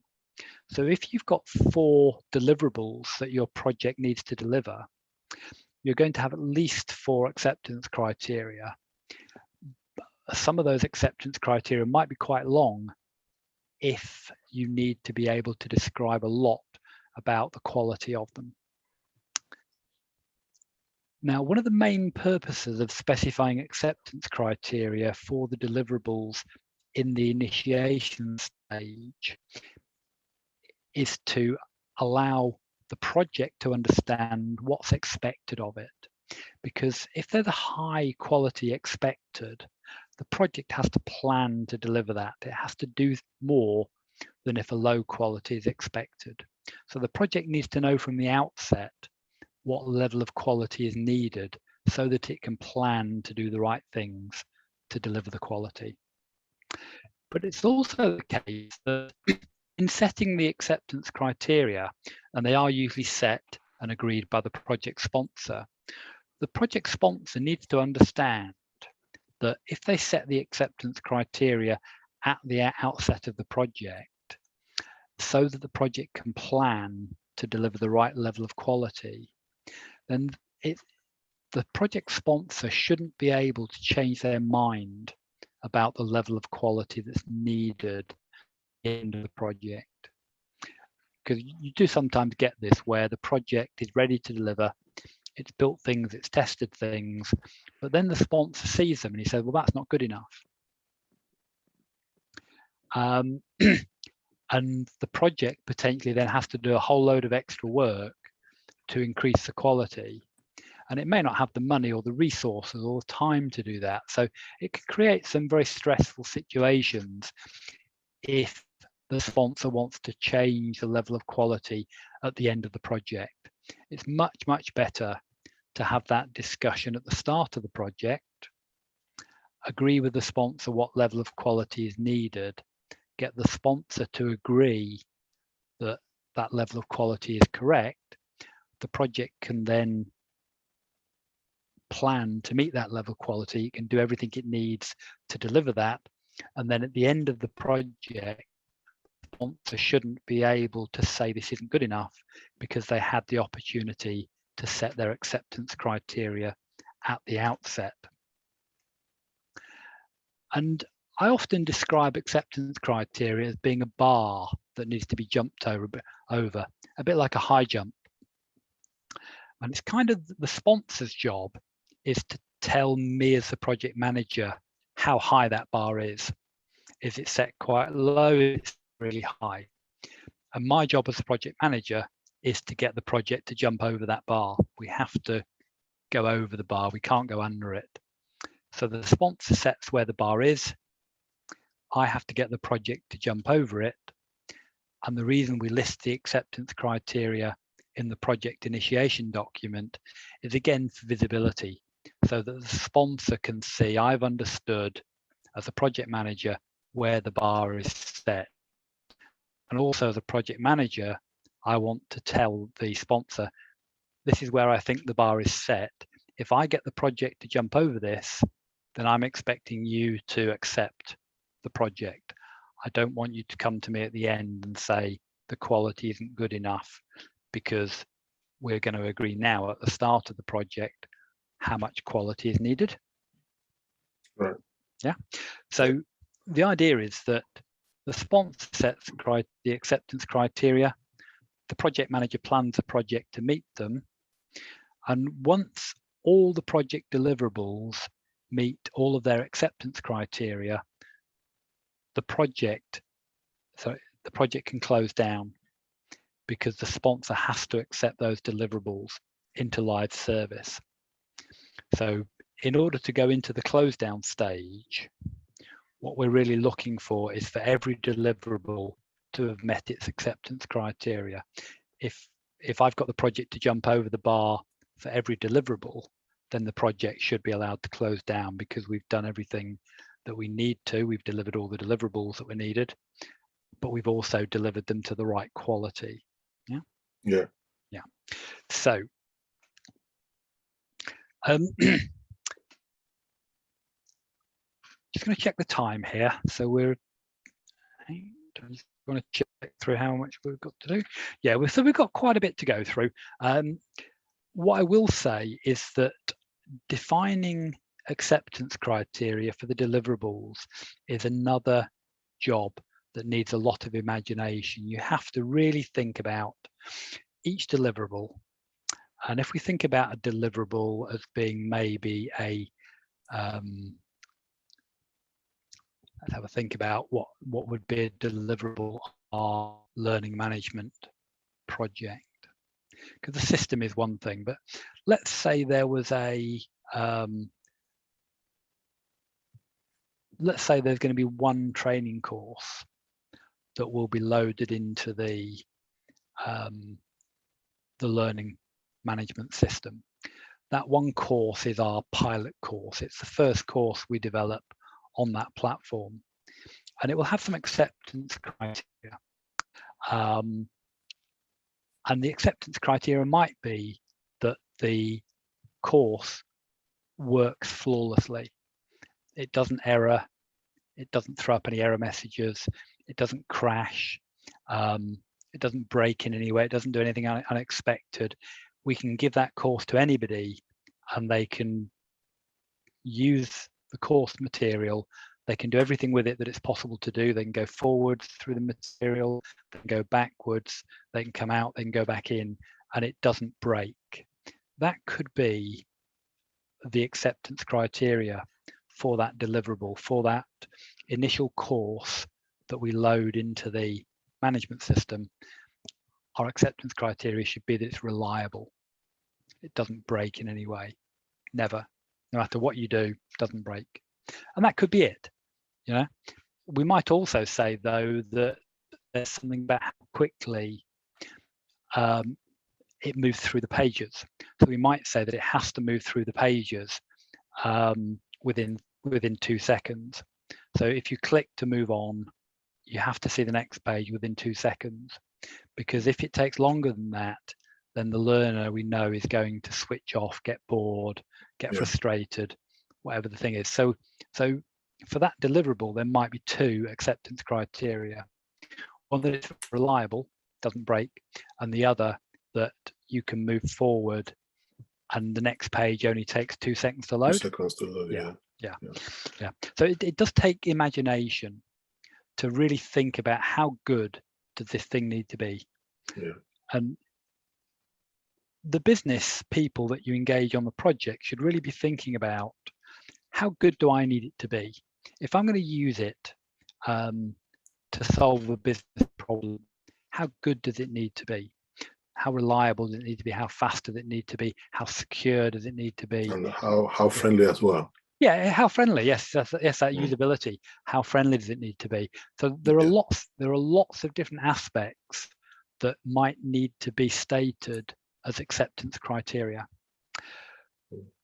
So if you've got 4 deliverables that your project needs to deliver, you're going to have at least 4 acceptance criteria. Some of those acceptance criteria might be quite long if you need to be able to describe a lot about the quality of them. Now, one of the main purposes of specifying acceptance criteria for the deliverables in the initiation stage is to allow the project to understand what's expected of it. Because if they're the high quality expected, the project has to plan to deliver that. It has to do more than if a low quality is expected. So the project needs to know from the outset what level of quality is needed so that it can plan to do the right things to deliver the quality. But it's also the case that in setting the acceptance criteria, and they are usually set and agreed by the project sponsor, the project sponsor needs to understand that if they set the acceptance criteria at the outset of the project, so that the project can plan to deliver the right level of quality, then the project sponsor shouldn't be able to change their mind about the level of quality that's needed in the project. Because you do sometimes get this where the project is ready to deliver, it's built things, it's tested things, but then the sponsor sees them and he says, well, that's not good enough. And the project potentially then has to do a whole load of extra work to increase the quality. And it may not have the money or the resources or the time to do that. So it can create some very stressful situations if the sponsor wants to change the level of quality at the end of the project. It's much, much better to have that discussion at the start of the project, agree with the sponsor what level of quality is needed, get the sponsor to agree that that level of quality is correct. The project can then plan to meet that level of quality, it can do everything it needs to deliver that. And then at the end of the project, the sponsor shouldn't be able to say this isn't good enough because they had the opportunity to set their acceptance criteria at the outset. And I often describe acceptance criteria as being a bar that needs to be jumped over, a bit like a high jump. And it's kind of the sponsor's job is to tell me as the project manager how high that bar is. Is it set quite low? Is it really high? And my job as the project manager is to get the project to jump over that bar. We have to go over the bar. We can't go under it. So the sponsor sets where the bar is. I have to get the project to jump over it. And the reason we list the acceptance criteria in the project initiation document is again for visibility, so that the sponsor can see I've understood as a project manager where the bar is set. And also as a project manager, I want to tell the sponsor, this is where I think the bar is set. If I get the project to jump over this, then I'm expecting you to accept the project. I don't want you to come to me at the end and say the quality isn't good enough, because we're going to agree now at the start of the project how much quality is needed. Right. Yeah. So the idea is that the sponsor sets the acceptance criteria, the project manager plans a project to meet them, and once all the project deliverables meet all of their acceptance criteria, the project can close down, because the sponsor has to accept those deliverables into live service. So in order to go into the close down stage, what we're really looking for is for every deliverable to have met its acceptance criteria. If I've got the project to jump over the bar for every deliverable, then the project should be allowed to close down, because we've done everything that we need to. We've delivered all the deliverables that were needed, but we've also delivered them to the right quality. Yeah. So just going to check the time here. So I just want to check through how much we've got to do. Yeah, so we've got quite a bit to go through. What I will say is that defining acceptance criteria for the deliverables is another job that needs a lot of imagination. You have to really think about each deliverable. And if we think about a deliverable as being maybe a, let's have a think about what would be a deliverable our learning management project. Because the system is one thing, but let's say there was let's say there's going to be one training course that will be loaded into the learning management system. That one course is our pilot course. It's the first course we develop on that platform, and it will have some acceptance criteria. And the acceptance criteria might be that the course works flawlessly. It doesn't error. It doesn't throw up any error messages. It doesn't crash. it doesn't break in any way, it doesn't do anything unexpected. We can give that course to anybody and they can use the course material. They can do everything with it that it's possible to do. They can go forwards through the material, they can go backwards, they can come out, they can go back in, and it doesn't break. That could be the acceptance criteria for that deliverable, for that initial course that we load into the management system. Our acceptance criteria should be that it's reliable. It doesn't break in any way, never. No matter what you do, it doesn't break. And that could be it. You know, we might also say though that there's something about how quickly it moves through the pages. So we might say that it has to move through the pages within 2 seconds. So if you click to move on, you have to see the next page within 2 seconds, because if it takes longer than that, then the learner, we know, is going to switch off, get bored, get frustrated, whatever the thing is. So for that deliverable, there might be 2 acceptance criteria. One that it's reliable, doesn't break, and the other that you can move forward and the next page only takes 2 seconds to load. 2 seconds to load, yeah. So it does take imagination to really think about how good does this thing need to be. And the business people that you engage on the project should really be thinking about, how good do I need it to be? If I'm going to use it to solve a business problem, how good does it need to be? How reliable does it need to be? How fast does it need to be? How secure does it need to be? And how friendly as well. Yeah, how friendly? Yes, that usability. How friendly does it need to be? So there are lots of different aspects that might need to be stated as acceptance criteria.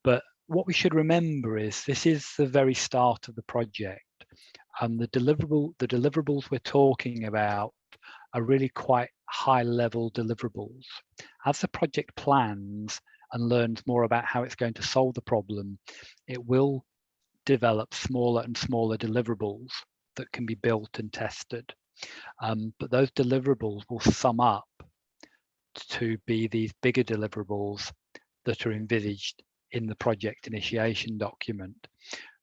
But what we should remember is this is the very start of the project, and the deliverables we're talking about are really quite high-level deliverables. As the project plans and learns more about how it's going to solve the problem, it will develop smaller and smaller deliverables that can be built and tested. But those deliverables will sum up to be these bigger deliverables that are envisaged in the project initiation document.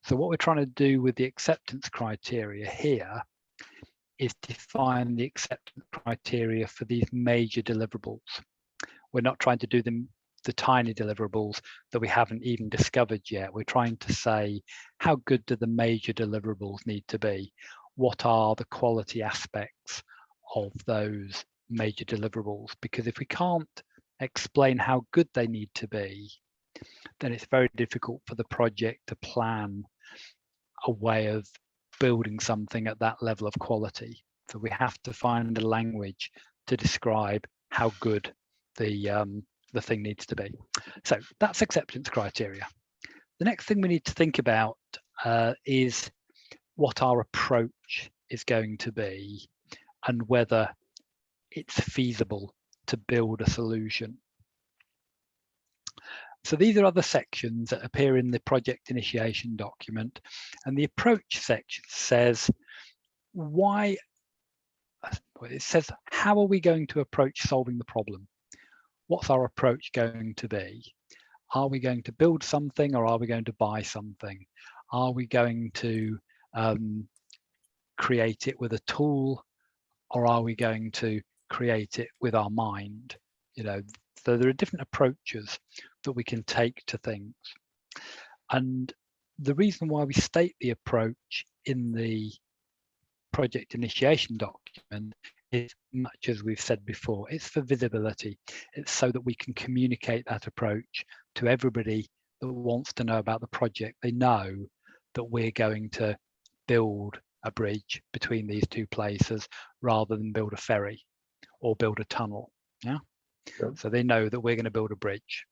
So what we're trying to do with the acceptance criteria here is define the acceptance criteria for these major deliverables. We're not trying to do the tiny deliverables that we haven't even discovered yet. We're trying to say, how good do the major deliverables need to be? What are the quality aspects of those major deliverables? Because if we can't explain how good they need to be, then it's very difficult for the project to plan a way of building something at that level of quality. So we have to find a language to describe how good the thing needs to be. So that's acceptance criteria. The next thing we need to think about is what our approach is going to be and whether it's feasible to build a solution. So these are other sections that appear in the project initiation document, and the approach section says how are we going to approach solving the problem? What's our approach going to be? Are we going to build something, or are we going to buy something? Are we going to create it with a tool, or are we going to create it with our mind? You know, so there are different approaches that we can take to things. And the reason why we state the approach in the project initiation document is, much as we've said before, it's for visibility. It's so that we can communicate that approach to everybody that wants to know about the project. They know that we're going to build a bridge between these two places rather than build a ferry or build a tunnel. So they know that we're going to build a bridge,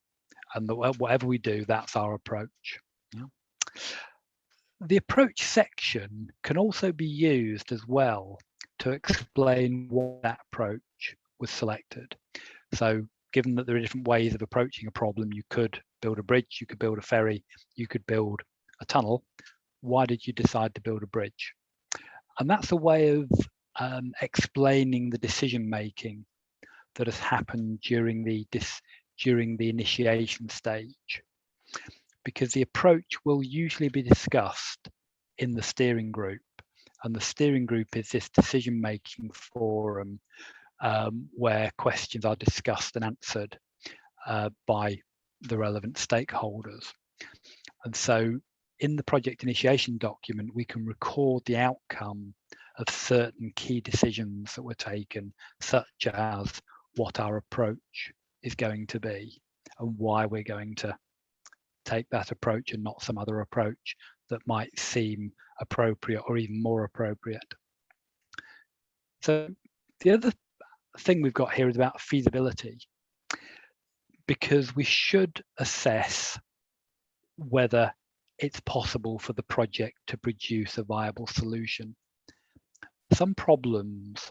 and that whatever we do, that's our approach. The approach section can also be used as well to explain why that approach was selected. So given that there are different ways of approaching a problem, you could build a bridge, you could build a ferry, you could build a tunnel. Why did you decide to build a bridge? And that's a way of explaining the decision making that has happened during the initiation stage, because the approach will usually be discussed in the steering group, and the steering group is this decision-making forum where questions are discussed and answered by the relevant stakeholders. And so in the project initiation document, we can record the outcome of certain key decisions that were taken, such as what our approach is going to be and why we're going to take that approach and not some other approach that might seem appropriate or even more appropriate. So the other thing we've got here is about feasibility, because we should assess whether it's possible for the project to produce a viable solution. Some problems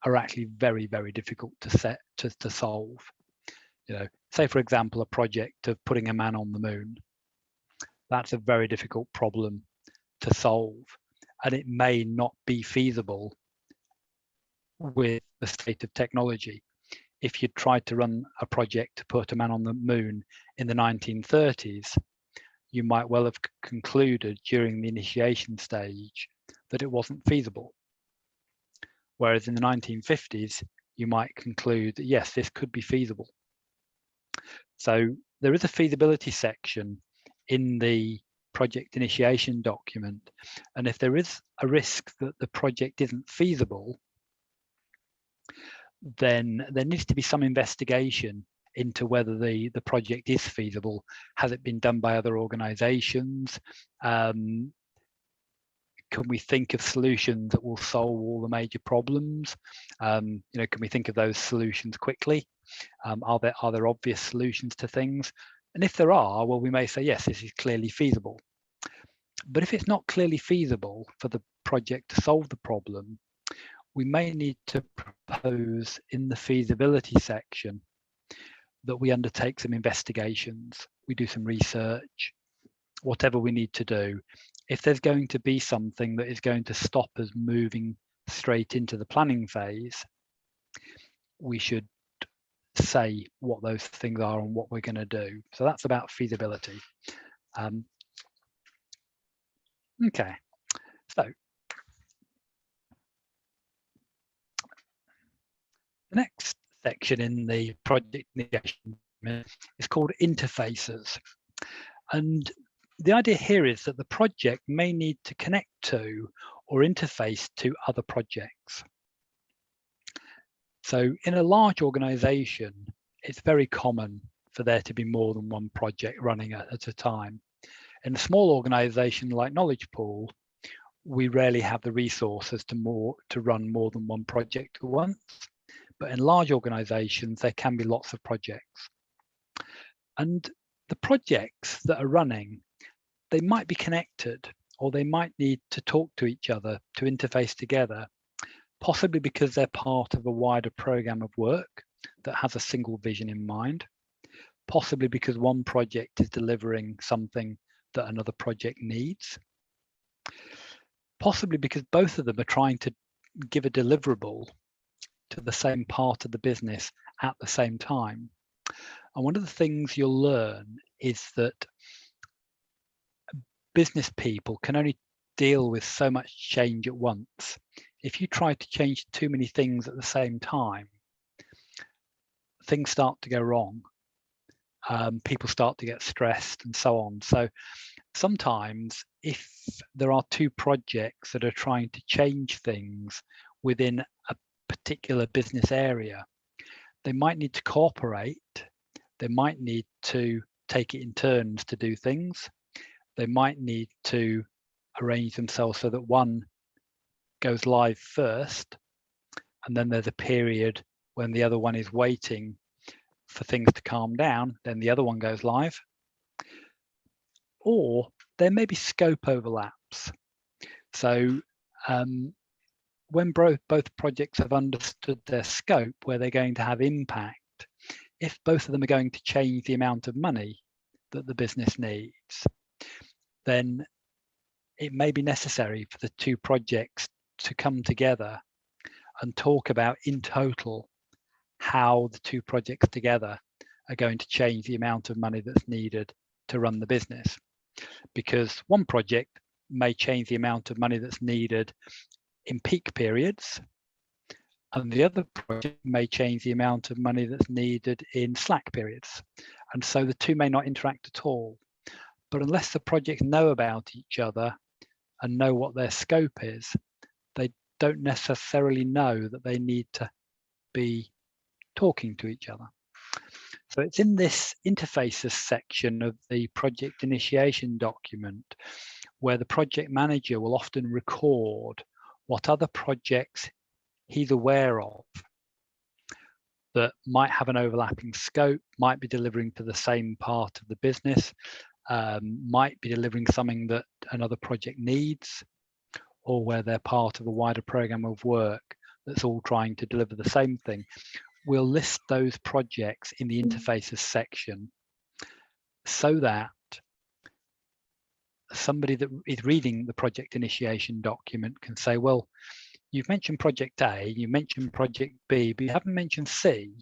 are actually very, very difficult to solve. You know, say for example, a project of putting a man on the moon. That's a very difficult problem to solve, and it may not be feasible with the state of technology. If you tried to run a project to put a man on the moon in the 1930s, you might well have concluded during the initiation stage that it wasn't feasible. Whereas in the 1950s, you might conclude that yes, this could be feasible. So there is a feasibility section in the project initiation document. And if there is a risk that the project isn't feasible, then there needs to be some investigation into whether the project is feasible. Has it been done by other organizations? Can we think of solutions that will solve all the major problems? You know, can we think of those solutions quickly? Are there obvious solutions to things? And if there are, well, we may say, yes, this is clearly feasible. But if it's not clearly feasible for the project to solve the problem, we may need to propose in the feasibility section that we undertake some investigations, we do some research, whatever we need to do. If there's going to be something that is going to stop us moving straight into the planning phase, we should say what those things are and what we're going to do. So that's about feasibility. Okay, so the next section in the project initiation is called interfaces. And the idea here is that the project may need to connect to or interface to other projects. So in a large organization, it's very common for there to be more than one project running at a time. In a small organization like Knowledge Pool, we rarely have the resources to run more than one project at once. But in large organizations, there can be lots of projects. And the projects that are running, they might be connected, or they might need to talk to each other, to interface together, possibly because they're part of a wider program of work that has a single vision in mind, possibly because one project is delivering something that another project needs, possibly because both of them are trying to give a deliverable to the same part of the business at the same time. And one of the things you'll learn is that business people can only deal with so much change at once. If you try to change too many things at the same time, things start to go wrong. People start to get stressed and so on. So sometimes if there are two projects that are trying to change things within a particular business area, they might need to cooperate. They might need to take it in turns to do things. They might need to arrange themselves so that one goes live first, and then there's a period when the other one is waiting for things to calm down, then the other one goes live. Or there may be scope overlaps. So when both projects have understood their scope, where they're going to have impact, if both of them are going to change the amount of money that the business needs, then it may be necessary for the two projects to come together and talk about in total how the two projects together are going to change the amount of money that's needed to run the business. Because one project may change the amount of money that's needed in peak periods, and the other project may change the amount of money that's needed in slack periods. And so the two may not interact at all. But unless the projects know about each other and know what their scope is, they don't necessarily know that they need to be talking to each other. So it's in this interfaces section of the project initiation document where the project manager will often record what other projects he's aware of that might have an overlapping scope, might be delivering to the same part of the business, might be delivering something that another project needs, or where they're part of a wider program of work that's all trying to deliver the same thing. We'll list those projects in the interfaces section so that somebody that is reading the project initiation document can say, well, you've mentioned project A, you mentioned project B, but you haven't mentioned C.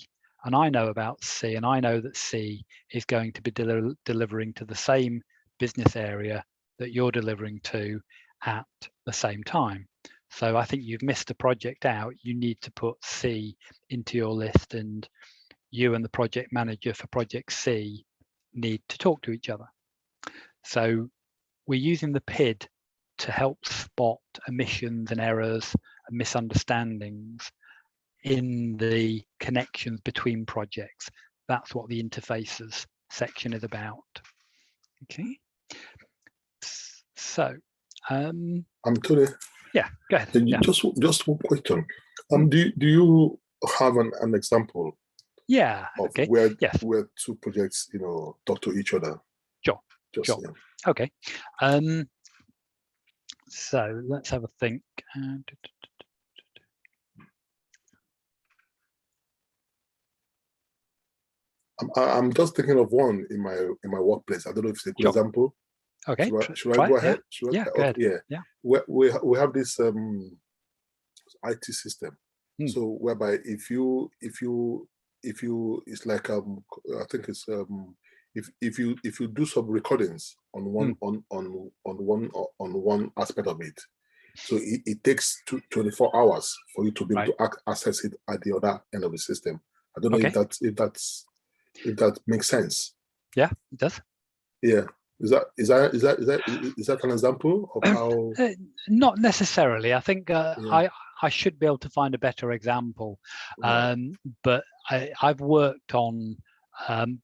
And I know about C, and I know that C is going to be delivering to the same business area that you're delivering to at the same time. So I think you've missed a project out. You need to put C into your list, and you and the project manager for project C need to talk to each other. So we're using the PID to help spot omissions and errors and misunderstandings in the connections between projects. That's what the interfaces section is about. Okay. So, Tony. Yeah, go ahead. Yeah. Just one question. Do you have an example? Yeah. Of okay. where Yes. where two projects talk to each other? Sure. Just, sure. Yeah. Okay. So let's have a think. I'm just thinking of one in my workplace. I don't know if it's a good example. Okay. Should I go ahead? Yeah. Go ahead. Yeah. We have this IT system. So whereby if you it's like I think it's if you do some recordings on one aspect of it, so it takes 24 hours for you to be able to access it at the other end of the system. I don't know if that makes sense. Yeah, it does. Yeah. Is that an example of how? Not necessarily. I think I should be able to find a better example, but I've worked on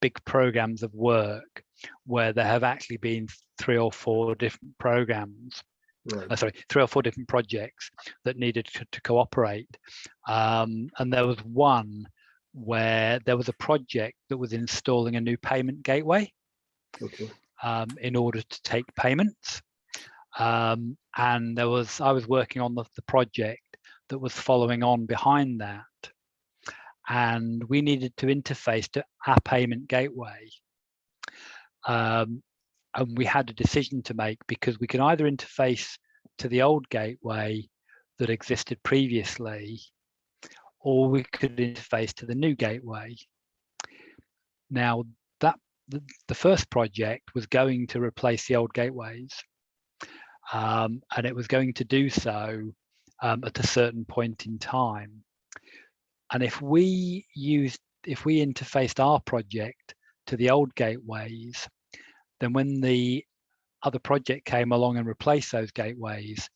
big programs of work where there have actually been 3 or 4 different programs. Right. 3 or 4 different projects that needed to cooperate, and there was one where there was a project that was installing a new payment gateway. Okay. In order to take payments, and I was working on the project that was following on behind that, and we needed to interface to our payment gateway, and we had a decision to make, because we can either interface to the old gateway that existed previously, or we could interface to the new gateway. Now, the first project was going to replace the old gateways, and it was going to do so at a certain point in time. And if we interfaced our project to the old gateways, then when the other project came along and replaced those gateways,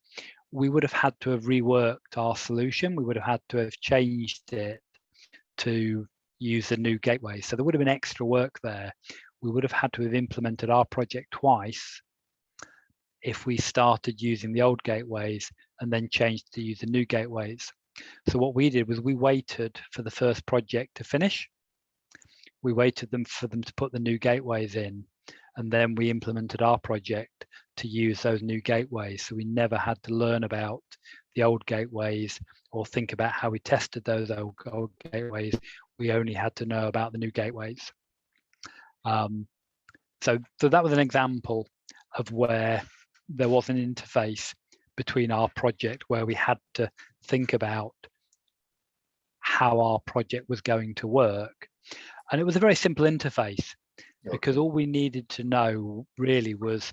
we would have had to have reworked our solution. We would have had to have changed it to use the new gateway. So there would have been extra work there. We would have had to have implemented our project twice if we started using the old gateways and then changed to use the new gateways. So what we did was we waited for the first project to finish. We waited for them to put the new gateways in, and then we implemented our project to use those new gateways. So we never had to learn about the old gateways or think about how we tested those old gateways. We only had to know about the new gateways. So that was an example of where there was an interface between our project where we had to think about how our project was going to work. And it was a very simple interface, because all we needed to know really was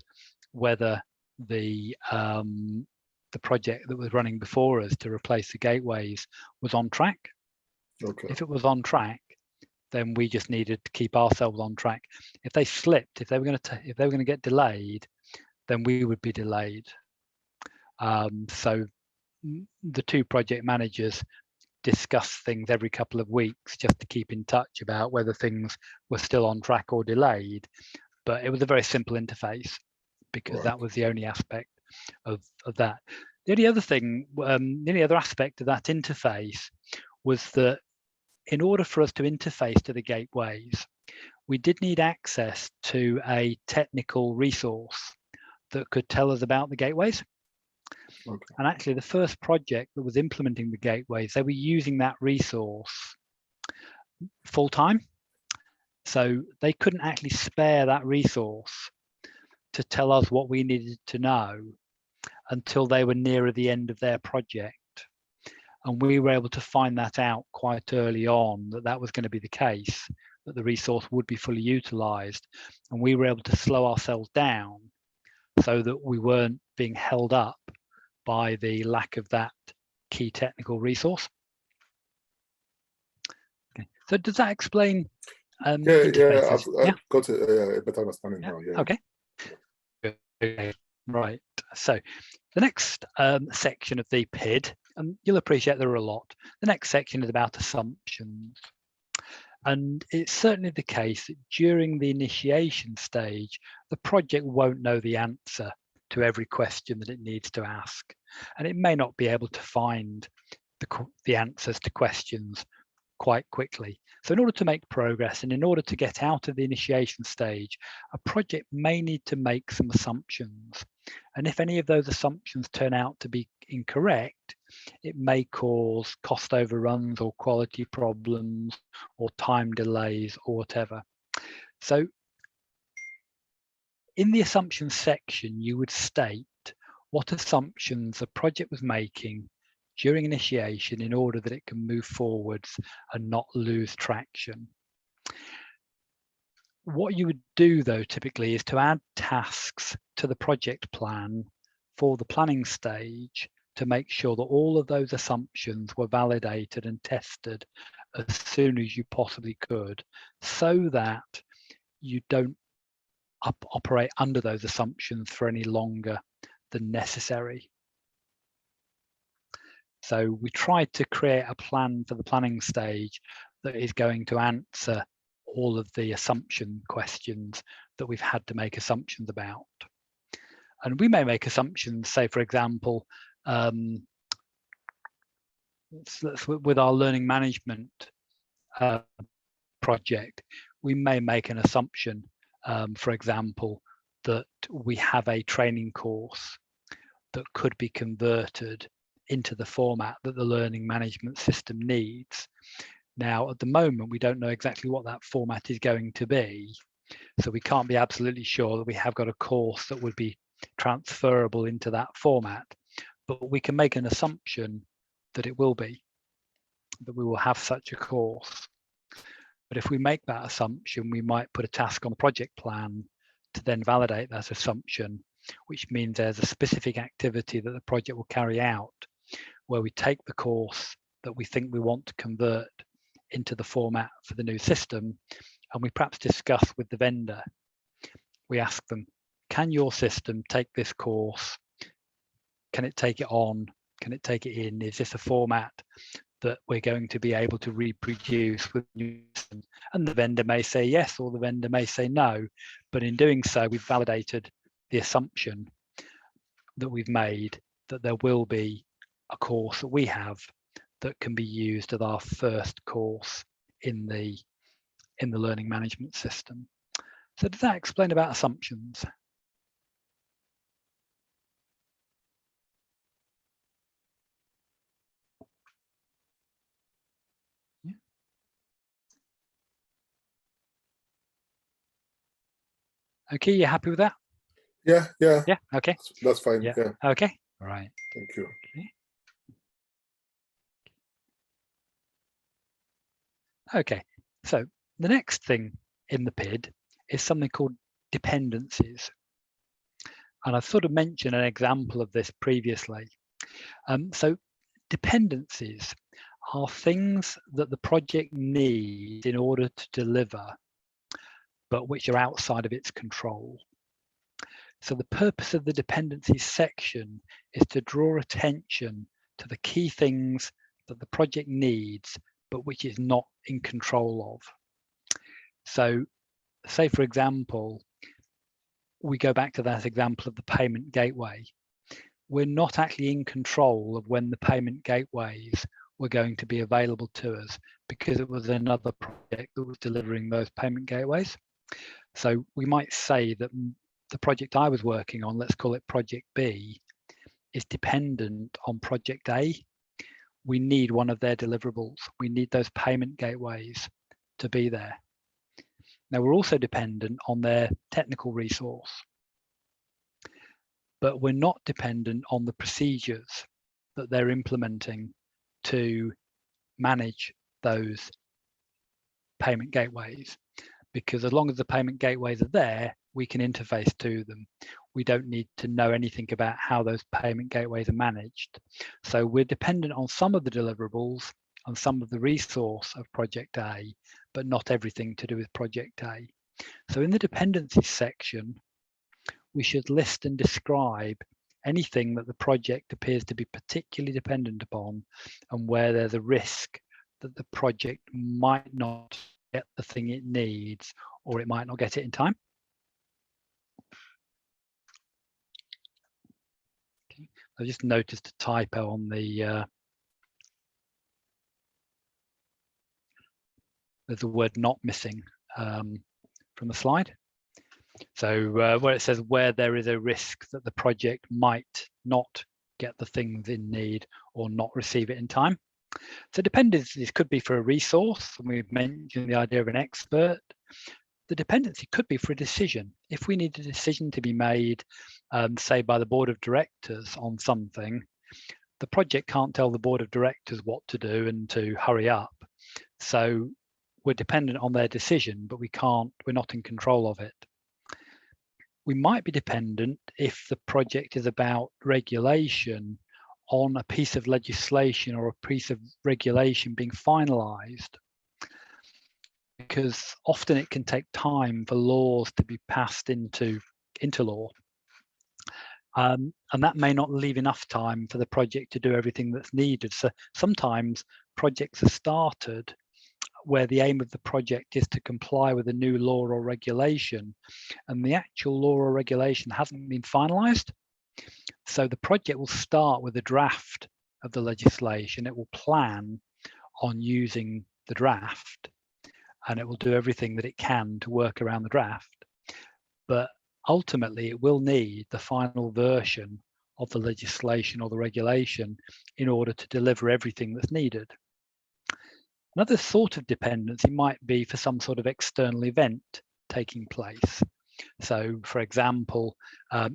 whether the project that was running before us to replace the gateways was on track. If it was on track, then we just needed to keep ourselves on track. If they slipped, if they were going to get delayed, then we would be delayed. So the two project managers discuss things every couple of weeks just to keep in touch about whether things were still on track or delayed. But it was a very simple interface, because that was the only aspect of that. The only other thing, the only other aspect of that interface was that in order for us to interface to the gateways, we did need access to a technical resource that could tell us about the gateways. And actually, the first project that was implementing the gateways, they were using that resource full time. So they couldn't actually spare that resource to tell us what we needed to know until they were nearer the end of their project. And we were able to find that out quite early on, that was going to be the case, that the resource would be fully utilized. And we were able to slow ourselves down so that we weren't being held up by the lack of that key technical resource. Okay. So does that explain interfaces? I've got a better understanding now. Yeah. Okay. Right. So the next section of the PID, and you'll appreciate there are a lot. The next section is about assumptions. And it's certainly the case that during the initiation stage, the project won't know the answer to every question that it needs to ask. And it may not be able to find the answers to questions quite quickly. So in order to make progress and in order to get out of the initiation stage, a project may need to make some assumptions. And if any of those assumptions turn out to be incorrect, it may cause cost overruns or quality problems or time delays or whatever. So in the assumptions section, you would state what assumptions the project was making during initiation in order that it can move forwards and not lose traction. What you would do, though, typically is to add tasks to the project plan for the planning stage to make sure that all of those assumptions were validated and tested as soon as you possibly could, so that you don't operate under those assumptions for any longer than necessary. So we tried to create a plan for the planning stage that is going to answer all of the assumption questions that we've had to make assumptions about. And we may make assumptions, say, for example, with our learning management project, we may make an assumption, for example, that we have a training course that could be converted into the format that the learning management system needs. Now, at the moment, we don't know exactly what that format is going to be, so we can't be absolutely sure that we have got a course that would be transferable into that format, but we can make an assumption that it will be, that we will have such a course. But if we make that assumption, we might put a task on the project plan to then validate that assumption, which means there's a specific activity that the project will carry out where we take the course that we think we want to convert into the format for the new system, and we perhaps discuss with the vendor. We ask them, can your system take this course? Can it take it on? Can it take it in? Is this a format that we're going to be able to reproduce with new system? And the vendor may say yes, or the vendor may say no. But in doing so, we've validated the assumption that we've made that there will be a course that we have that can be used as our first course in the learning management system. So does that explain about assumptions? Yeah. Okay, you happy with that? Yeah. Yeah, okay. That's fine. Yeah. Okay. All right. Thank you. Okay. Okay, so the next thing in the PID is something called dependencies. And I've sort of mentioned an example of this previously. So dependencies are things that the project needs in order to deliver, but which are outside of its control. So the purpose of the dependencies section is to draw attention to the key things that the project needs, but which is not in control of. So say, for example, we go back to that example of the payment gateway. We're not actually in control of when the payment gateways were going to be available to us because it was another project that was delivering those payment gateways. So we might say that the project I was working on, let's call it Project B, is dependent on Project A. We need one of their deliverables. We need those payment gateways to be there. Now, we're also dependent on their technical resource, but we're not dependent on the procedures that they're implementing to manage those payment gateways. Because as long as the payment gateways are there, we can interface to them. We don't need to know anything about how those payment gateways are managed. So we're dependent on some of the deliverables and some of the resource of Project A, but not everything to do with Project A. So in the dependencies section, we should list and describe anything that the project appears to be particularly dependent upon and where there's a risk that the project might not get the thing it needs or it might not get it in time. Okay. I just noticed a typo on the there's a word not missing from the slide. So where it says where there is a risk that the project might not get the things in need or not receive it in time. So dependencies could be for a resource, and we've mentioned the idea of an expert. The dependency could be for a decision. If we need a decision to be made, say by the board of directors on something, the project can't tell the board of directors what to do and to hurry up. So we're dependent on their decision, but we're not in control of it. We might be dependent if the project is about regulation on a piece of legislation or a piece of regulation being finalized, because often it can take time for laws to be passed into law. And that may not leave enough time for the project to do everything that's needed. So sometimes projects are started where the aim of the project is to comply with a new law or regulation, and the actual law or regulation hasn't been finalized. So the project will start with a draft of the legislation. It will plan on using the draft, and it will do everything that it can to work around the draft. But ultimately, it will need the final version of the legislation or the regulation in order to deliver everything that's needed. Another sort of dependency might be for some sort of external event taking place. So, for example,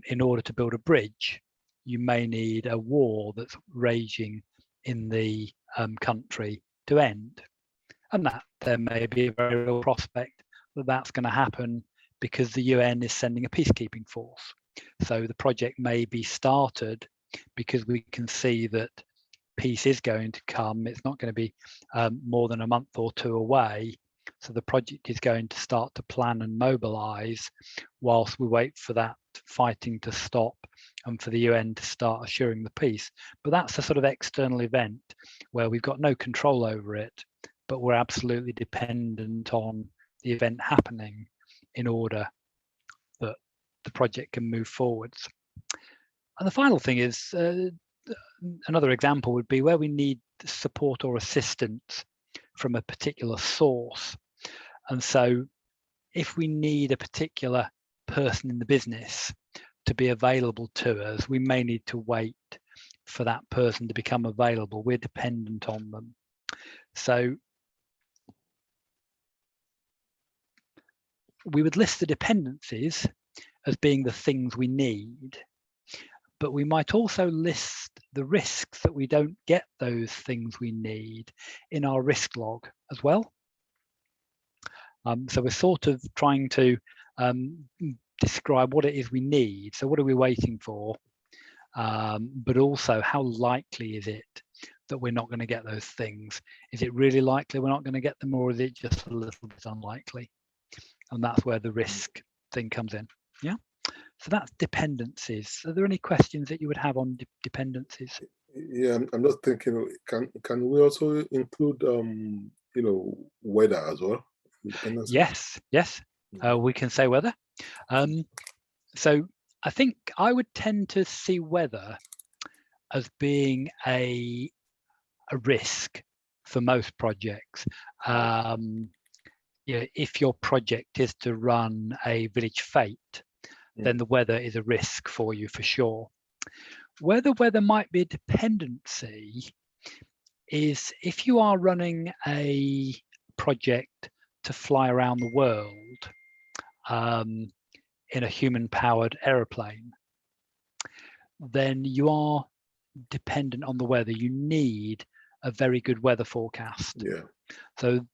in order to build a bridge, you may need a war that's raging in the country to end. And that there may be a very real prospect that that's going to happen because the UN is sending a peacekeeping force. So the project may be started because we can see that peace is going to come. It's not going to be more than a month or two away. So the project is going to start to plan and mobilize whilst we wait for that fighting to stop and for the UN to start assuring the peace. But that's a sort of external event where we've got no control over it, but we're absolutely dependent on the event happening in order that the project can move forwards. And the final thing is, another example would be where we need support or assistance from a particular source. And so if we need a particular person in the business to be available to us, we may need to wait for that person to become available. We're dependent on them. So we would list the dependencies as being the things we need, but we might also list the risks that we don't get those things we need in our risk log as well. So we're sort of trying to describe what it is we need. So what are we waiting for? But also, how likely is it that we're not going to get those things? Is it really likely we're not going to get them, or is it just a little bit unlikely? And that's where the risk thing comes in. Yeah. So that's dependencies. Are there any questions that you would have on dependencies? Yeah, I'm just thinking, can we also include weather as well? Dependency? Yes. We can say weather. So I think I would tend to see weather as being a risk for most projects. If your project is to run a village fete, then the weather is a risk for you for sure. Where the weather might be a dependency is if you are running a project to fly around the world in a human-powered aeroplane, then you are dependent on the weather. You need a very good weather forecast. Yeah. So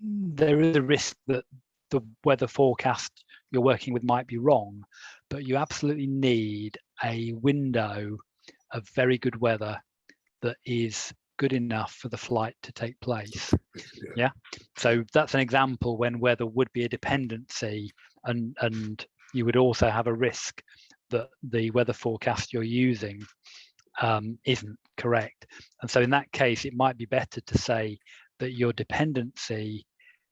there is a risk that the weather forecast you're working with might be wrong, but you absolutely need a window of very good weather that is good enough for the flight to take place. Yeah. So that's an example when weather would be a dependency, and you would also have a risk that the weather forecast you're using isn't correct. And so in that case, it might be better to say that your dependency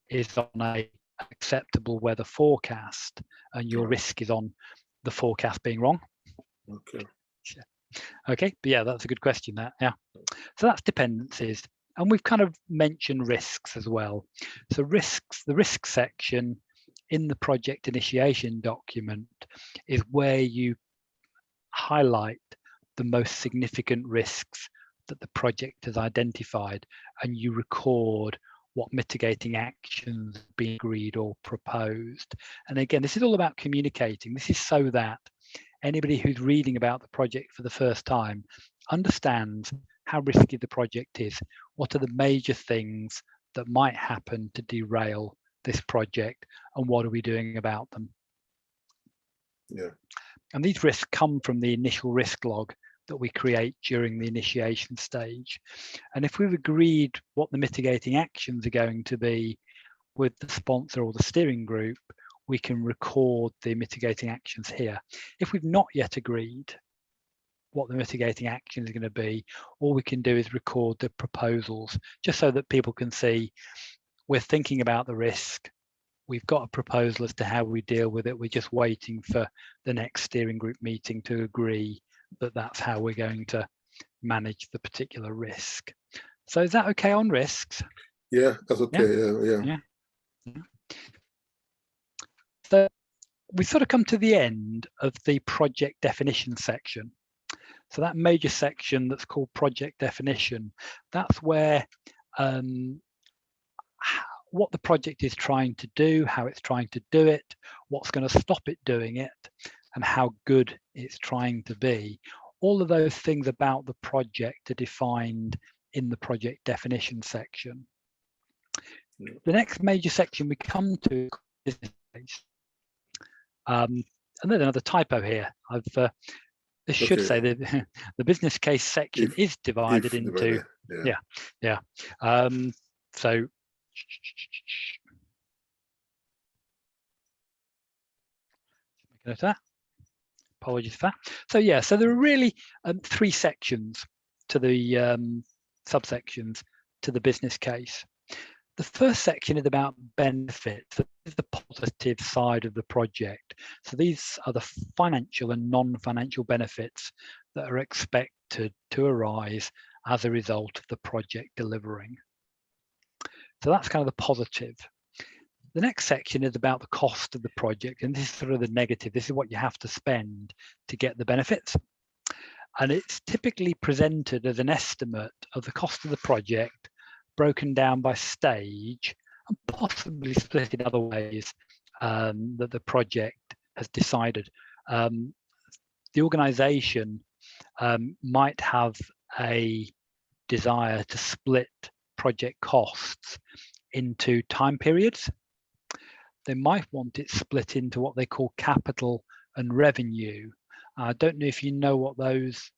is on a acceptable weather forecast, and your risk is on the forecast being wrong. Okay, but yeah, that's a good question. That so that's dependencies, and we've kind of mentioned risks as well. So risks, the risk section in the project initiation document is where you highlight the most significant risks that the project has identified, and you record what mitigating actions have been agreed or proposed. And again, this is all about communicating. This is so that anybody who's reading about the project for the first time understands how risky the project is. What are the major things that might happen to derail this project, and what are we doing about them? Yeah. And these risks come from the initial risk log that we create during the initiation stage. And if we've agreed what the mitigating actions are going to be with the sponsor or the steering group, we can record the mitigating actions here. If we've not yet agreed what the mitigating action is going to be, all we can do is record the proposals, just so that people can see we're thinking about the risk. We've got a proposal as to how we deal with it. We're just waiting for the next steering group meeting to agree that that's how we're going to manage the particular risk. So is that okay on risks? Yeah, that's okay. Yeah. So we sort of come to the end of the project definition section. So that major section that's called project definition, that's where what the project is trying to do, how it's trying to do it, what's going to stop it doing it, and how good it's trying to be. All of those things about the project are defined in the project definition section. The next major section we come to is business case. And there's another typo here. This should say that the business case section is divided into so that. Apologies for that. So yeah, so there are really three sections to the subsections to the business case. The first section is about benefits. This is the positive side of the project. So these are the financial and non-financial benefits that are expected to arise as a result of the project delivering. So that's kind of the positive. The next section is about the cost of the project, and this is sort of the negative. This is what you have to spend to get the benefits. And it's typically presented as an estimate of the cost of the project, broken down by stage, and possibly split in other ways that the project has decided. The organisation might have a desire to split project costs into time periods. they might want it split into what they call capital and revenue. I don't know if you know what those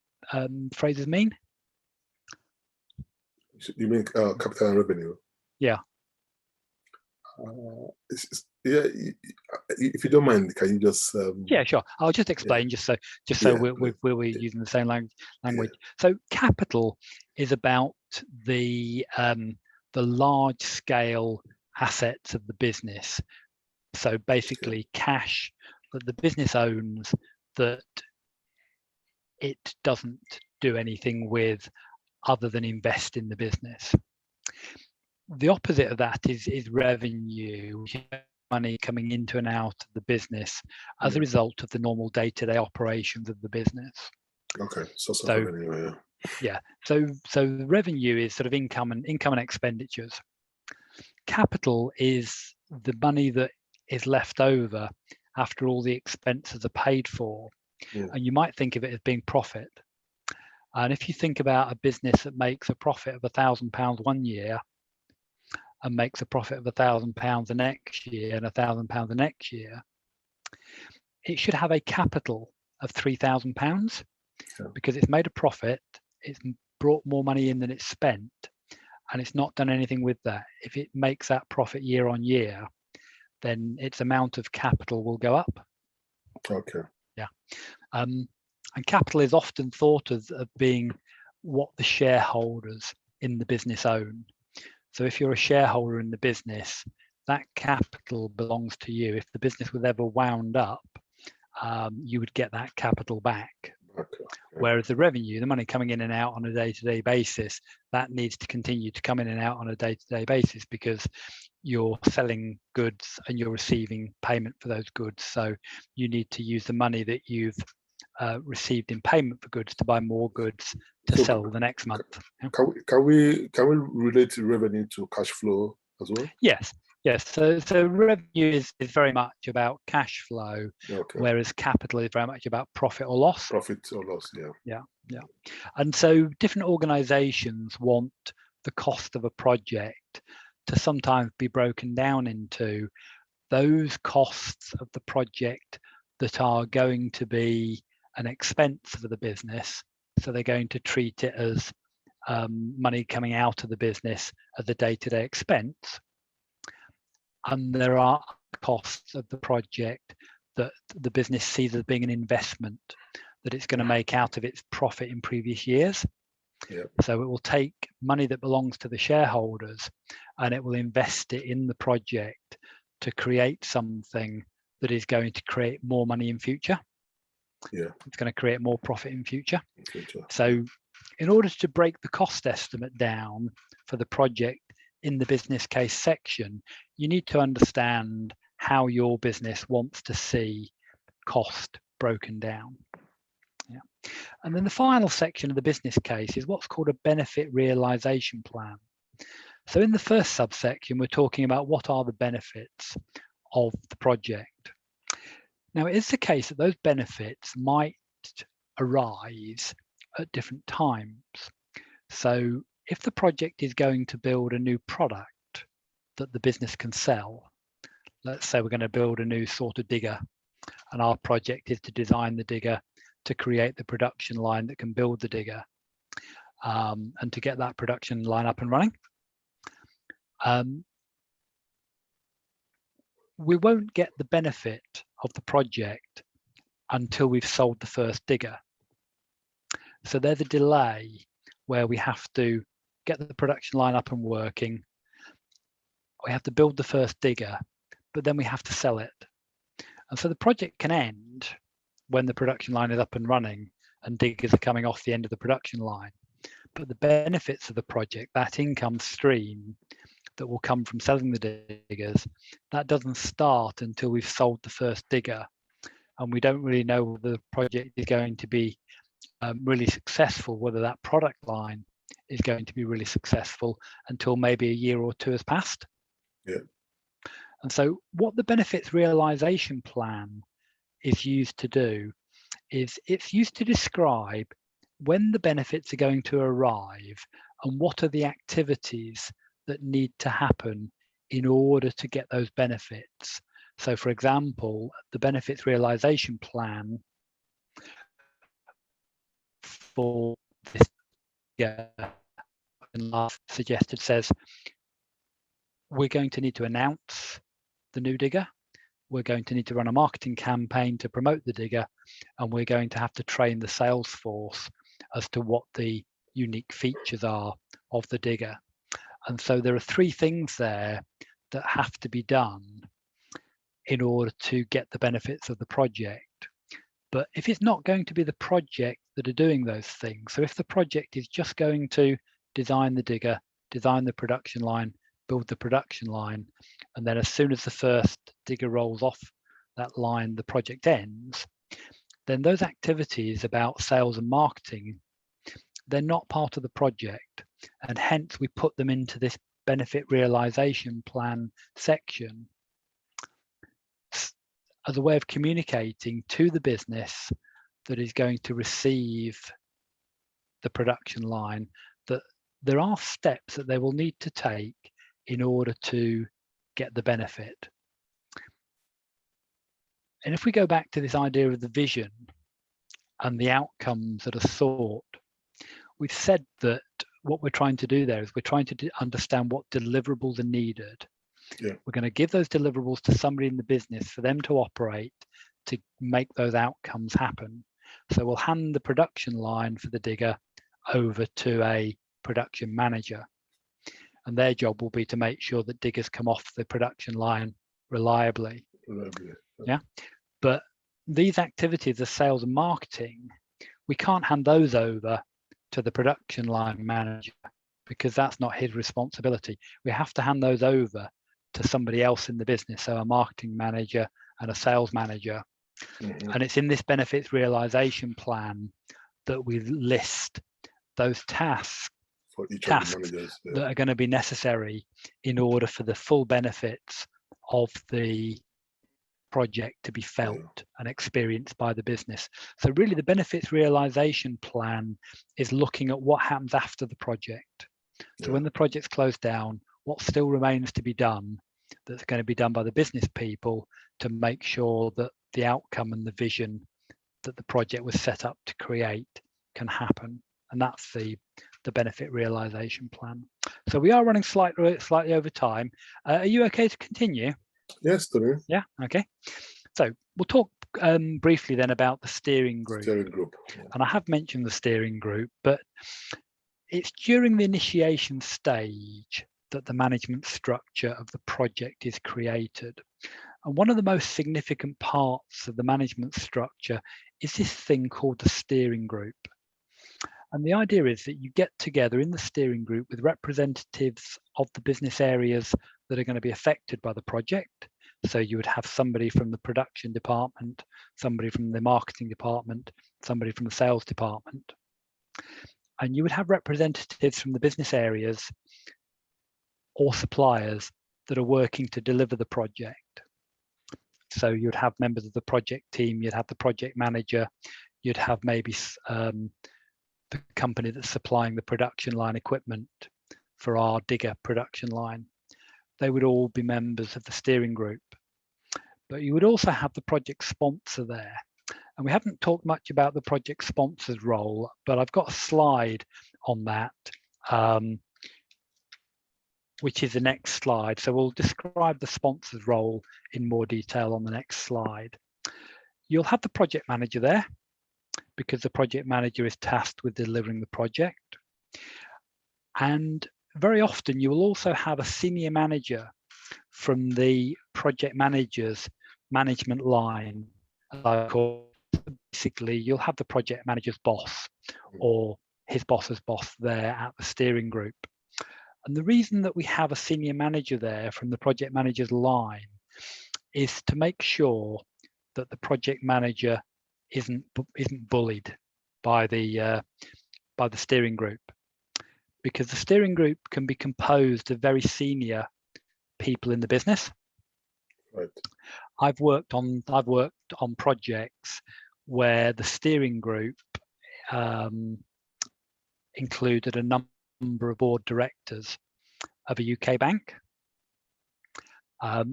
phrases mean. You mean capital and revenue? Yeah. Yeah. If you don't mind, can you just? Yeah, sure. I'll just explain, just so we're using the same language. Yeah. So capital is about the large scale assets of the business. So basically, cash that the business owns that it doesn't do anything with other than invest in the business. The opposite of that is revenue, money coming into and out of the business as a result of the normal day-to-day operations of the business. Okay, so revenue, yeah. So the revenue is sort of income and expenditures. Capital is the money that is left over after all the expenses are paid for, and you might think of it as being profit. And if you think about a business that makes a profit of £1,000 one year and makes a profit of £1,000 the next year and £1,000 the next year, it should have a capital of £3,000 because it's made a profit, it's brought more money in than it's spent, and it's not done anything with that. If it makes that profit year on year, then its amount of capital will go up. Okay. Yeah. And capital is often thought of being what the shareholders in the business own. So if you're a shareholder in the business, that capital belongs to you. If the business was ever wound up, you would get that capital back. Okay. Whereas the revenue, the money coming in and out on a day-to-day basis, that needs to continue to come in and out on a day-to-day basis because you're selling goods and you're receiving payment for those goods. So you need to use the money that you've received in payment for goods to buy more goods to sell the next month. Can we relate revenue to cash flow as well? Yes. So revenue is very much about cash flow, whereas capital is very much about profit or loss. Profit or loss, yeah. And so different organizations want the cost of a project to sometimes be broken down into those costs of the project that are going to be an expense for the business. So they're going to treat it as money coming out of the business as a day-to-day expense. And there are costs of the project that the business sees as being an investment that it's going to make out of its profit in previous years. So it will take money that belongs to the shareholders and it will invest it in the project to create something that is going to create more money in future. It's going to create more profit in future. So in order to break the cost estimate down for the project in the business case section, you need to understand how your business wants to see cost broken down. And then the final section of the business case is what's called a benefit realization plan. So in the first subsection, we're talking about what are the benefits of the project. Now, it is the case that those benefits might arise at different times. So if the project is going to build a new product that the business can sell, let's say we're going to build a new sort of digger, and our project is to design the digger to create the production line that can build the digger, and to get that production line up and running. We won't get the benefit of the project until we've sold the first digger. So there's a delay where we have to get the production line up and working. We have to build the first digger, but then we have to sell it. And so the project can end when the production line is up and running and diggers are coming off the end of the production line. But the benefits of the project, that income stream that will come from selling the diggers, that doesn't start until we've sold the first digger. And we don't really know whether the project is going to be really successful, whether that product line is going to be really successful until maybe a year or two has passed. And so what the benefits realization plan is used to do is it's used to describe when the benefits are going to arrive and what are the activities that need to happen in order to get those benefits. So for example, the benefits realization plan for this last suggested says we're going to need to announce the new digger, we're going to need to run a marketing campaign to promote the digger, and we're going to have to train the sales force as to what the unique features are of the digger. And so there are three things there that have to be done in order to get the benefits of the project. But if it's not going to be the project that are doing those things, so if the project is just going to design the digger, design the production line, build the production line, and then as soon as the first digger rolls off that line, the project ends, then those activities about sales and marketing, they're not part of the project. And hence we put them into this benefit realization plan section as a way of communicating to the business that is going to receive the production line that there are steps that they will need to take in order to get the benefit. And if we go back to this idea of the vision and the outcomes that are sought, we've said that what we're trying to do there is we're trying to understand what deliverables are needed. Yeah. We're going to give those deliverables to somebody in the business for them to operate to make those outcomes happen. So we'll hand the production line for the digger over to a production manager, and their job will be to make sure that diggers come off the production line reliably. Yeah. But these activities of sales and marketing, we can't hand those over to the production line manager because that's not his responsibility. We have to hand those over to somebody else in the business, so a marketing manager and a sales manager. Mm-hmm. And it's in this benefits realization plan that we list those tasks for each tasks of the managers, that are going to be necessary in order for the full benefits of the project to be felt and experienced by the business. So really the benefits realization plan is looking at what happens after the project. So when the project's closed down, what still remains to be done that's going to be done by the business people to make sure that the outcome and the vision that the project was set up to create can happen. And that's the benefit realization plan. So we are running slightly over time. Are you okay to continue? Yes, Tony. Yeah, okay. So we'll talk briefly then about the steering group. And I have mentioned the steering group, but it's during the initiation stage that the management structure of the project is created. And one of the most significant parts of the management structure is this thing called the steering group. And the idea is that you get together in the steering group with representatives of the business areas that are going to be affected by the project. So you would have somebody from the production department, somebody from the marketing department, somebody from the sales department. And you would have representatives from the business areas or suppliers that are working to deliver the project. So you'd have members of the project team, you'd have the project manager, you'd have maybe the company that's supplying the production line equipment for our digger production line. They would all be members of the steering group. But you would also have the project sponsor there. And we haven't talked much about the project sponsor's role, but I've got a slide on that, which is the next slide. So we'll describe the sponsor's role in more detail on the next slide. You'll have the project manager there because the project manager is tasked with delivering the project. And very often you will also have a senior manager from the project manager's management line. Basically, you'll have the project manager's boss or his boss's boss there at the steering group. And the reason that we have a senior manager there from the project manager's line is to make sure that the project manager isn't bullied by the steering group, because the steering group can be composed of very senior people in the business. Right. I've worked on projects where the steering group included a number of board directors of a UK bank,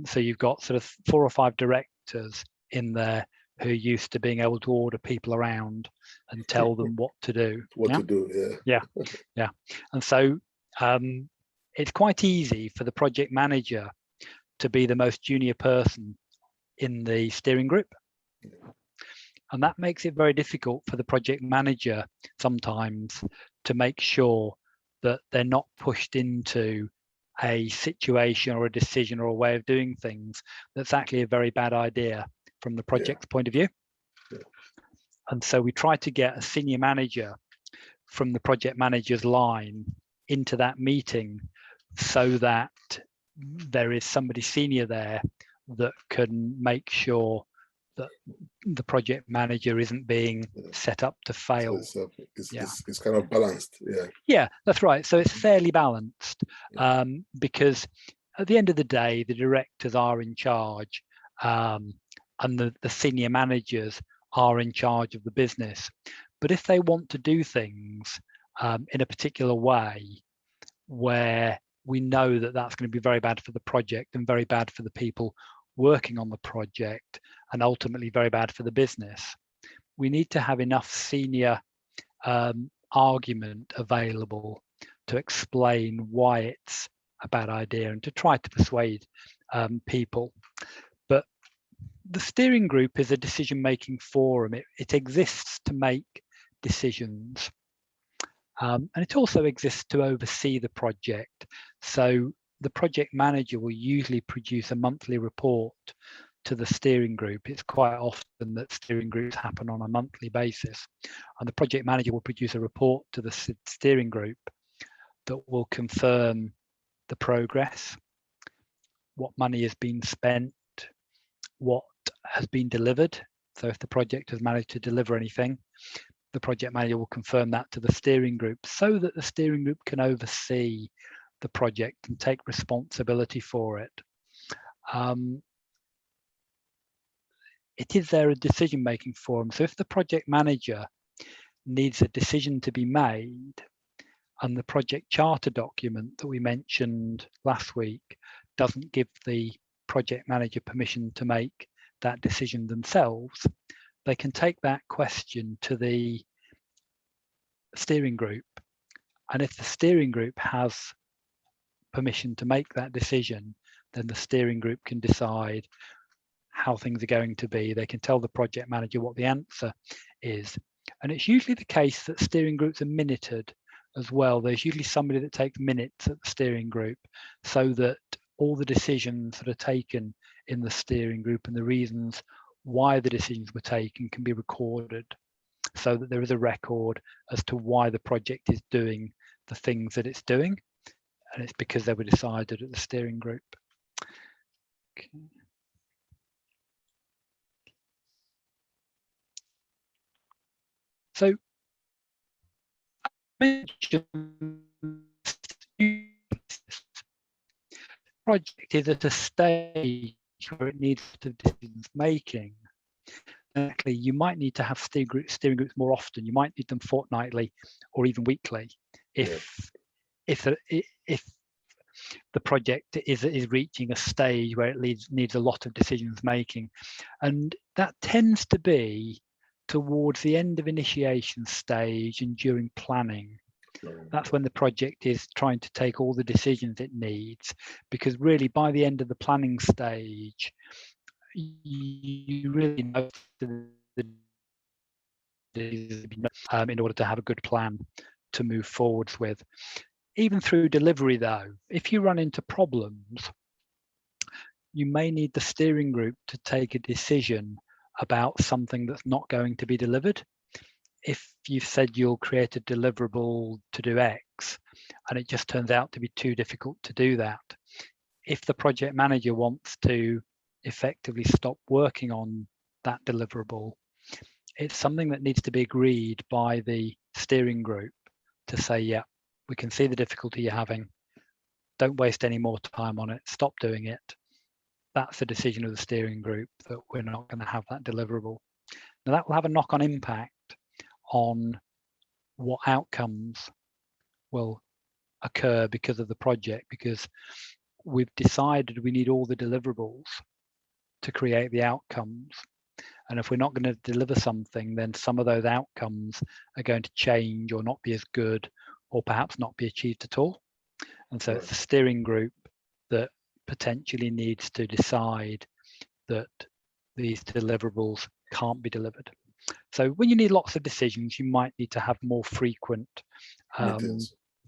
So you've got sort of 4 or 5 directors in there who are used to being able to order people around and tell them what to do. To do, yeah. And so it's quite easy for the project manager to be the most junior person in the steering group. And that makes it very difficult for the project manager sometimes to make sure that they're not pushed into a situation or a decision or a way of doing things that's actually a very bad idea from the project's point of view. And so we try to get a senior manager from the project manager's line into that meeting so that there is somebody senior there that can make sure that the project manager isn't being set up to fail. So it's kind of balanced. Yeah, that's right. So it's fairly balanced, because at the end of the day, the directors are in charge, and the senior managers are in charge of the business. But if they want to do things in a particular way where we know that that's going to be very bad for the project and very bad for the people working on the project and ultimately very bad for the business, we need to have enough senior argument available to explain why it's a bad idea and to try to persuade people. But the steering group is a decision-making forum. It exists to make decisions. And it also exists to oversee the project. So the project manager will usually produce a monthly report to the steering group. It's quite often that steering groups happen on a monthly basis. And the project manager will produce a report to the steering group that will confirm the progress, what money has been spent, what has been delivered. So if the project has managed to deliver anything, the project manager will confirm that to the steering group so that the steering group can oversee the project and take responsibility for it. It is there a decision-making forum. So if the project manager needs a decision to be made and the project charter document that we mentioned last week doesn't give the project manager permission to make that decision themselves, they can take that question to the steering group. And if the steering group has permission to make that decision, then the steering group can decide how things are going to be. They can tell the project manager what the answer is. And it's usually the case that steering groups are minuted as well. There's usually somebody that takes minutes at the steering group so that all the decisions that are taken in the steering group and the reasons why the decisions were taken can be recorded so that there is a record as to why the project is doing the things that it's doing. And it's because they were decided at the steering group. Okay. So I mentioned project is at a stage where it needs to decisions making. Exactly, you might need to have steering groups more often. You might need them fortnightly or even weekly if the project is reaching a stage where it needs a lot of decisions making. And that tends to be towards the end of initiation stage and during planning. That's when the project is trying to take all the decisions it needs, because really by the end of the planning stage, you really know in order to have a good plan to move forwards with. Even through delivery though, if you run into problems, you may need the steering group to take a decision about something that's not going to be delivered. If you've said you'll create a deliverable to do X and it just turns out to be too difficult to do that, if the project manager wants to effectively stop working on that deliverable, it's something that needs to be agreed by the steering group to say, yeah, we can see the difficulty you're having. Don't waste any more time on it. Stop doing it. That's the decision of the steering group that we're not going to have that deliverable. Now that will have a knock-on impact on what outcomes will occur because of the project, because we've decided we need all the deliverables to create the outcomes. And if we're not going to deliver something, then some of those outcomes are going to change or not be as good, or perhaps not be achieved at all. And so it's the steering group that potentially needs to decide that these deliverables can't be delivered. So when you need lots of decisions, you might need to have more frequent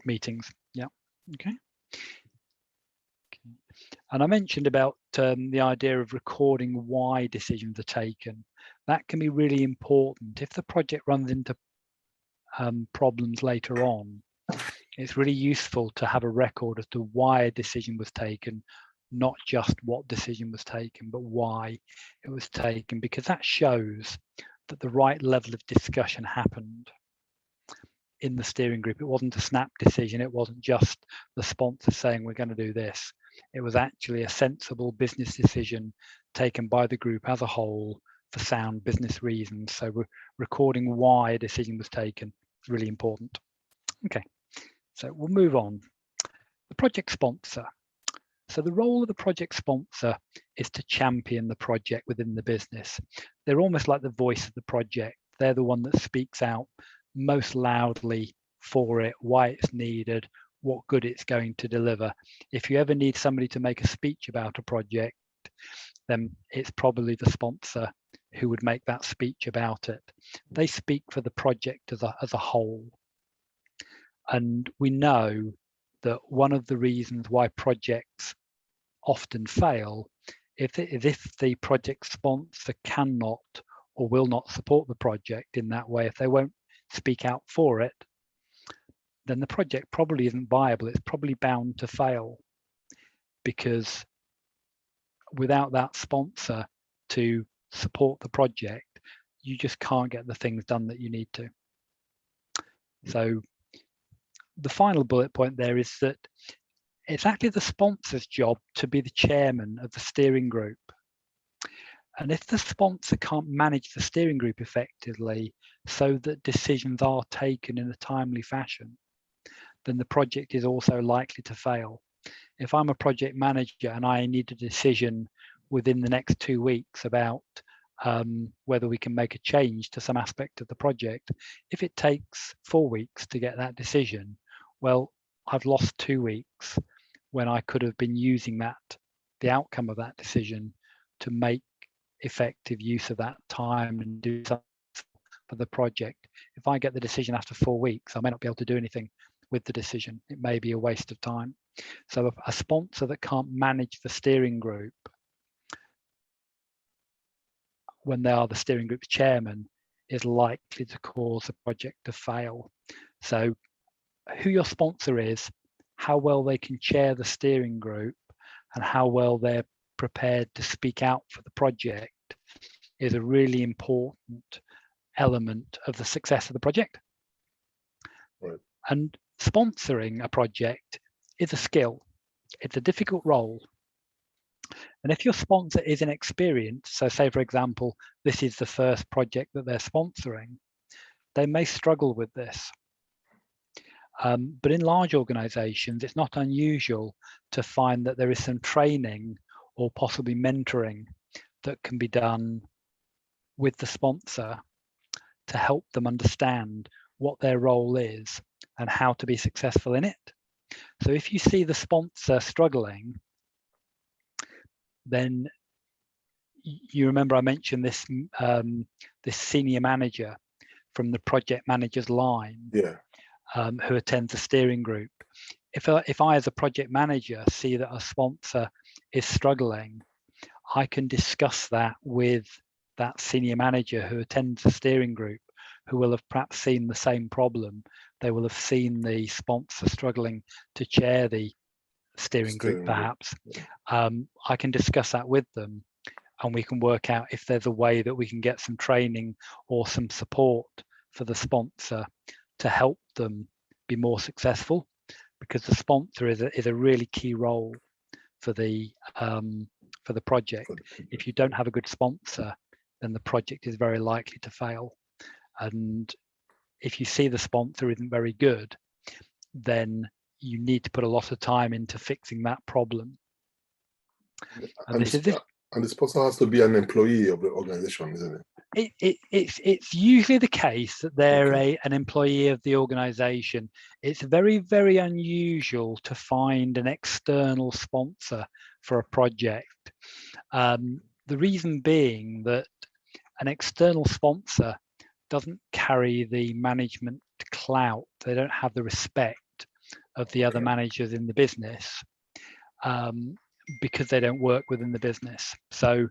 meetings. Yeah. Okay. And I mentioned about the idea of recording why decisions are taken. That can be really important. If the project runs into problems later on, it's really useful to have a record as to why a decision was taken, not just what decision was taken, but why it was taken, because that shows that the right level of discussion happened in the steering group. It wasn't a snap decision. It wasn't just the sponsor saying we're going to do this. It was actually a sensible business decision taken by the group as a whole for sound business reasons. So we're recording why a decision was taken is really important. Okay, so we'll move on. The project sponsor. So the role of the project sponsor is to champion the project within the business. They're almost like the voice of the project. They're the one that speaks out most loudly for it, why it's needed, what good it's going to deliver. If you ever need somebody to make a speech about a project, then it's probably the sponsor who would make that speech about it. They speak for the project as a whole. And we know that one of the reasons why projects often fail is if the project sponsor cannot or will not support the project in that way, if they won't speak out for it, then the project probably isn't viable. It's probably bound to fail, because without that sponsor to support the project, you just can't get the things done that you need to. So the final bullet point there is that it's actually the sponsor's job to be the chairman of the steering group. And if the sponsor can't manage the steering group effectively so that decisions are taken in a timely fashion, then the project is also likely to fail. If I'm a project manager and I need a decision within the next 2 weeks about whether we can make a change to some aspect of the project, if it takes 4 weeks to get that decision, well, I've lost 2 weeks when I could have been using the outcome of that decision to make effective use of that time and do something for the project. If I get the decision after 4 weeks, I may not be able to do anything with the decision. It may be a waste of time. So a sponsor that can't manage the steering group when they are the steering group's chairman is likely to cause the project to fail. So who your sponsor is, how well they can chair the steering group, and how well they're prepared to speak out for the project is a really important element of the success of the project. Right. And sponsoring a project is a skill. It's a difficult role. And if your sponsor is inexperienced, so say, for example, this is the first project that they're sponsoring, they may struggle with this. But in large organizations, it's not unusual to find that there is some training or possibly mentoring that can be done with the sponsor to help them understand what their role is and how to be successful in it. So if you see the sponsor struggling, then you remember I mentioned this this senior manager from the project manager's line, who attends the steering group. If I as a project manager see that a sponsor is struggling, I can discuss that with that senior manager who attends the steering group, who will have perhaps seen the same problem. They will have seen the sponsor struggling to chair the steering group, perhaps. I can discuss that with them, and we can work out if there's a way that we can get some training or some support for the sponsor to help them be more successful, because the sponsor is a really key role for the project. If you don't have a good sponsor, then the project is very likely to fail. And if you see the sponsor isn't very good, then you need to put a lot of time into fixing that problem And this is this. And the sponsor has to be an employee of the organization, isn't it? It's usually the case that they're an employee of the organization. It's very, very unusual to find an external sponsor for a project. The reason being that an external sponsor doesn't carry the management clout. They don't have the respect of the other managers in the business because they don't work within the business. So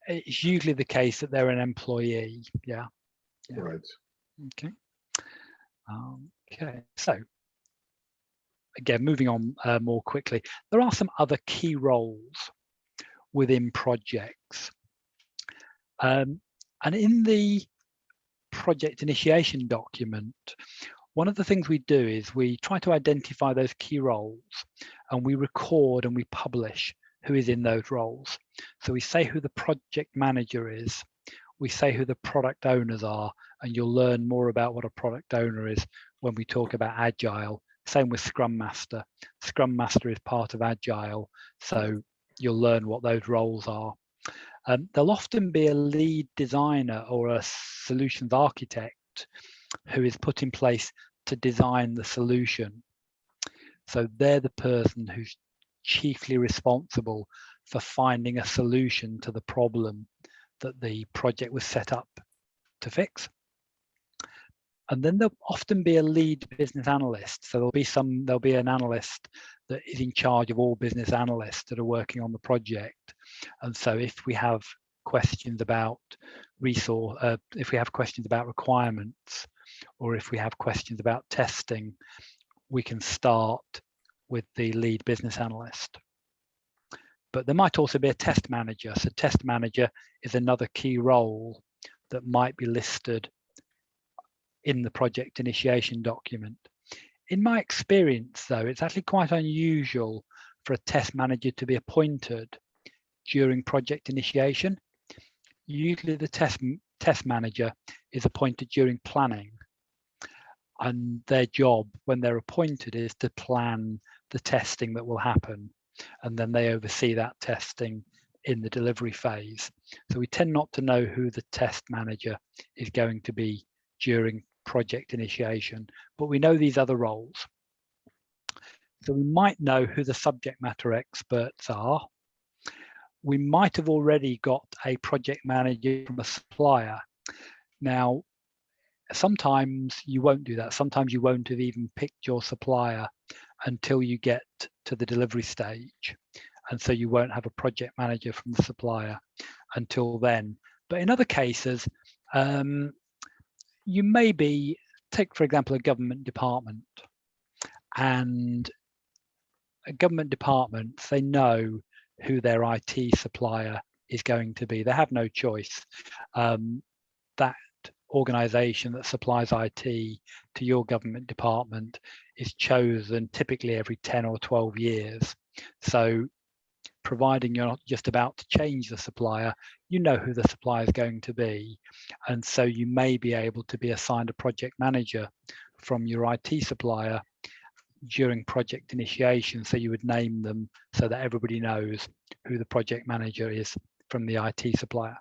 it's usually the case that they're an employee. Yeah. Right. Okay. Okay. So again, moving on more quickly, there are some other key roles within projects. And in the project initiation document, one of the things we do is we try to identify those key roles, and we record and we publish who is in those roles. So we say who the project manager is, we say who the product owners are, and you'll learn more about what a product owner is when we talk about Agile. Same with Scrum Master. Scrum Master is part of Agile, so you'll learn what those roles are. There'll often be a lead designer or a solutions architect who is put in place to design the solution. So they're the person who's chiefly responsible for finding a solution to the problem that the project was set up to fix. And then there'll often be a lead business analyst. So there'll be an analyst that is in charge of all business analysts that are working on the project. And so if we have questions about if we have questions about requirements, or if we have questions about testing, we can start with the lead business analyst. But there might also be a test manager. So test manager is another key role that might be listed in the project initiation document. In my experience, though, it's actually quite unusual for a test manager to be appointed during project initiation. Usually the test manager is appointed during planning, and their job when they're appointed is to plan the testing that will happen, and then they oversee that testing in the delivery phase. So we tend not to know who the test manager is going to be during project initiation, but we know these other roles. So we might know who the subject matter experts are. We might have already got a project manager from a supplier. Now, sometimes you won't do that. Sometimes you won't have even picked your supplier until you get to the delivery stage. And so you won't have a project manager from the supplier until then. But in other cases, you may take, for example, a government department. And a government department, they know who their IT supplier is going to be. They have no choice. That organization that supplies IT to your government department is chosen typically every 10 or 12 years. So providing you're not just about to change the supplier, you know who the supplier is going to be. And so you may be able to be assigned a project manager from your IT supplier during project initiation. So you would name them so that everybody knows who the project manager is from the IT supplier.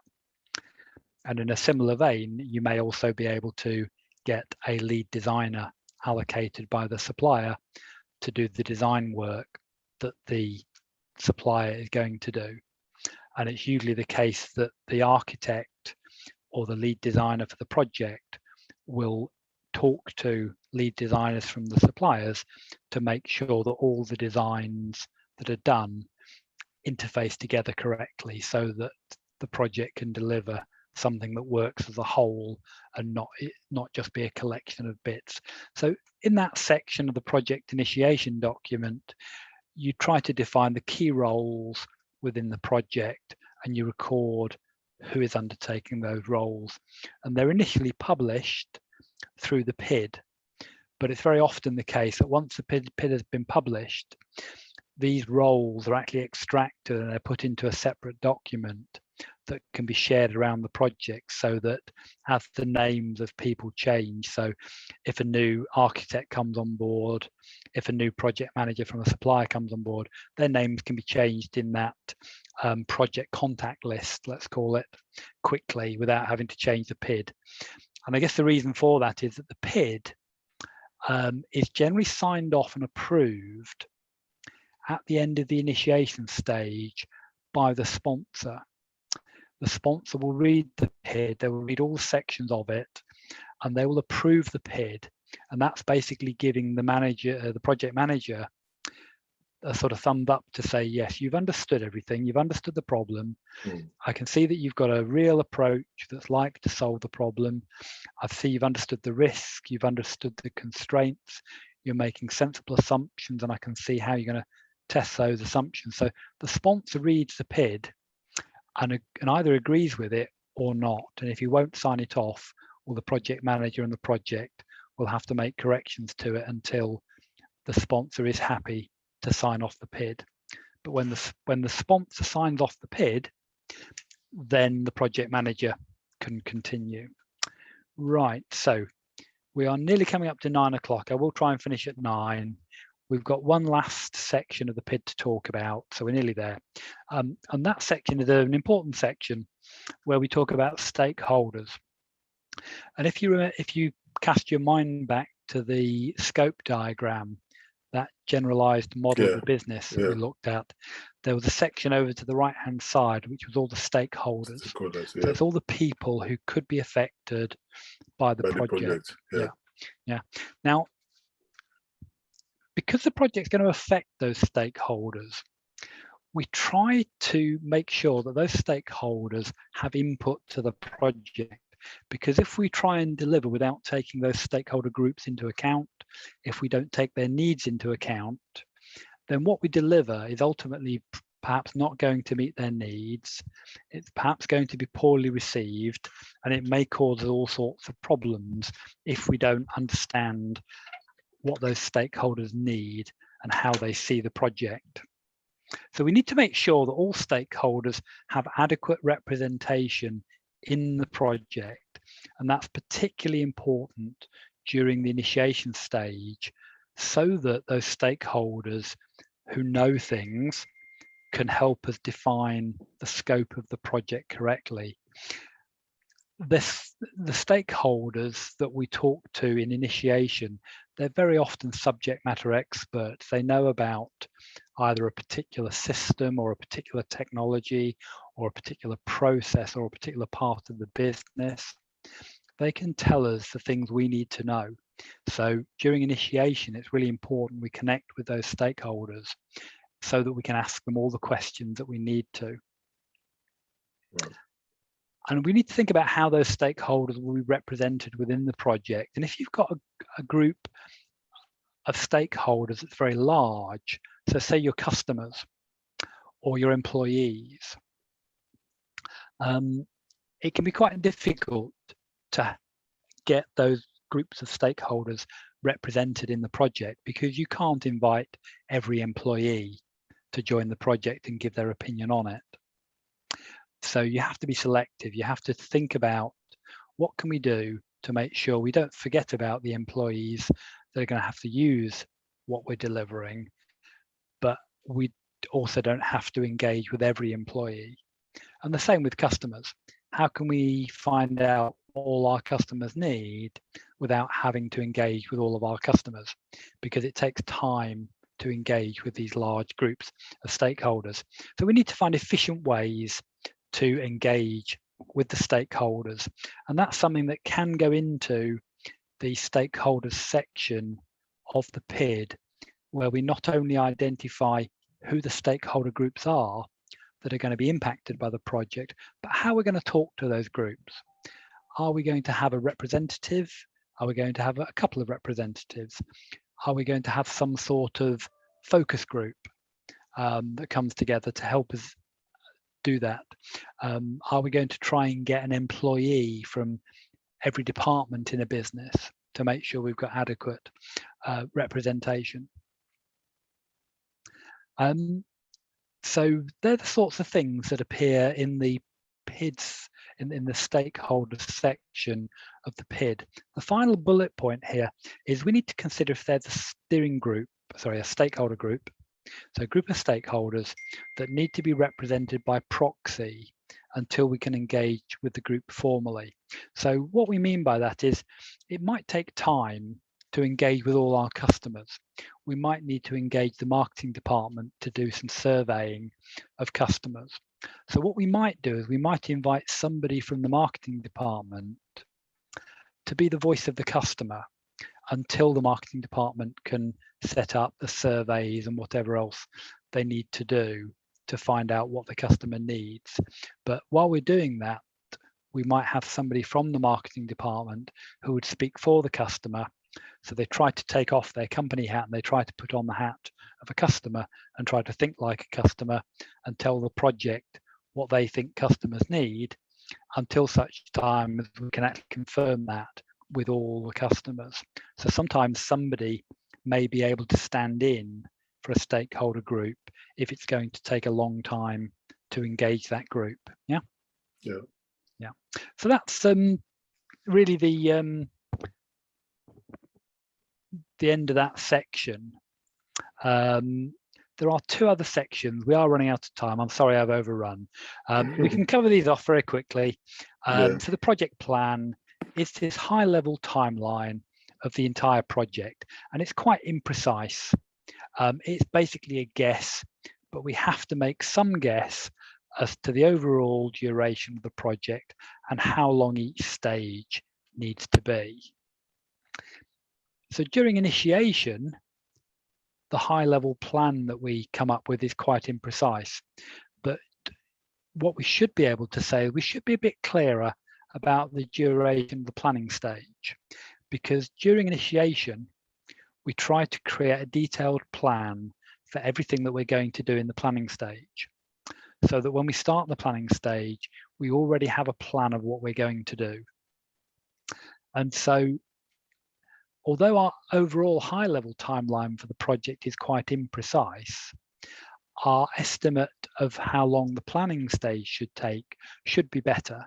And in a similar vein, you may also be able to get a lead designer allocated by the supplier to do the design work that the supplier is going to do. And it's usually the case that the architect or the lead designer for the project will talk to lead designers from the suppliers to make sure that all the designs that are done interface together correctly so that the project can deliver something that works as a whole and not just be a collection of bits. So in that section of the project initiation document, you try to define the key roles within the project and you record who is undertaking those roles. And they're initially published through the PID, but it's very often the case that once the PID has been published, these roles are actually extracted and they're put into a separate document that can be shared around the project, so that as the names of people change, so if a new architect comes on board, if a new project manager from a supplier comes on board, their names can be changed in that project contact list, let's call it, quickly without having to change the PID. And I guess the reason for that is that the PID is generally signed off and approved at the end of the initiation stage by the sponsor. The sponsor will read the PID, they will read all sections of it, and they will approve the PID. And that's basically giving the manager, the project manager, a sort of thumbs up to say, yes, you've understood everything, you've understood the problem. I can see that you've got a real approach that's likely to solve the problem. I see you've understood the risk, you've understood the constraints, you're making sensible assumptions, and I can see how you're going to test those assumptions. So the sponsor reads the PID and either agrees with it or not. And if he won't sign it off, well, the project manager and the project will have to make corrections to it until the sponsor is happy to sign off the PID. But when the sponsor signs off the PID, then the project manager can continue. Right, so we are nearly coming up to 9 o'clock. I will try and finish at 9. We've got one last section of the PID to talk about, so we're nearly there. And that section is an important section where we talk about stakeholders. And if you cast your mind back to the scope diagram, that generalized model of the business that we looked at, there was a section over to the right-hand side, which was all the stakeholders. So it's all the people who could be affected by the project. Yeah. Now, because the project's going to affect those stakeholders, we try to make sure that those stakeholders have input to the project. Because if we try and deliver without taking those stakeholder groups into account, if we don't take their needs into account, then what we deliver is ultimately perhaps not going to meet their needs. It's perhaps going to be poorly received, and it may cause all sorts of problems if we don't understand what those stakeholders need and how they see the project. So we need to make sure that all stakeholders have adequate representation in the project, and that's particularly important during the initiation stage, so that those stakeholders who know things can help us define the scope of the project correctly. The stakeholders that we talk to in initiation, they're very often subject matter experts. They know about either a particular system or a particular technology or a particular process or a particular part of the business. They can tell us the things we need to know. So during initiation, it's really important we connect with those stakeholders so that we can ask them all the questions that we need to. Right. And we need to think about how those stakeholders will be represented within the project. And if you've got a group of stakeholders that's very large, so say your customers or your employees, it can be quite difficult to get those groups of stakeholders represented in the project, because you can't invite every employee to join the project and give their opinion on it. So you have to be selective. You have to think about what can we do to make sure we don't forget about the employees that are going to have to use what we're delivering, but we also don't have to engage with every employee. And the same with customers. How can we find out what all our customers need without having to engage with all of our customers? Because it takes time to engage with these large groups of stakeholders. So we need to find efficient ways to engage with the stakeholders. And that's something that can go into the stakeholders section of the PID, where we not only identify who the stakeholder groups are that are going to be impacted by the project, but how we're going to talk to those groups. Are we going to have a representative? Are we going to have a couple of representatives? Are we going to have some sort of focus group that comes together to help us do that? Are we going to try and get an employee from every department in a business to make sure we've got adequate representation? So they're the sorts of things that appear in the PIDs in the stakeholder section of the PID. The final bullet point here is we need to consider if there's a stakeholder group, so a group of stakeholders that need to be represented by proxy until we can engage with the group formally. So what we mean by that is it might take time to engage with all our customers. We might need to engage the marketing department to do some surveying of customers. So what we might do is we might invite somebody from the marketing department to be the voice of the customer until the marketing department can set up the surveys and whatever else they need to do to find out what the customer needs. But while we're doing that, we might have somebody from the marketing department who would speak for the customer. So they try to take off their company hat and they try to put on the hat of a customer and try to think like a customer and tell the project what they think customers need until such time as we can actually confirm that with all the customers. So sometimes somebody may be able to stand in for a stakeholder group if it's going to take a long time to engage that group. Yeah. So that's really the end of that section. There are two other sections. We are running out of time. I'm sorry I've overrun. We can cover these off very quickly. So the project plan is this high-level timeline of the entire project, and it's quite imprecise. It's basically a guess, but we have to make some guess as to the overall duration of the project and how long each stage needs to be. So during initiation, the high-level plan that we come up with is quite imprecise. But what we should be able to say, we should be a bit clearer about the duration of the planning stage, because during initiation, we try to create a detailed plan for everything that we're going to do in the planning stage, so that when we start the planning stage, we already have a plan of what we're going to do. And so, although our overall high-level timeline for the project is quite imprecise, our estimate of how long the planning stage should take should be better.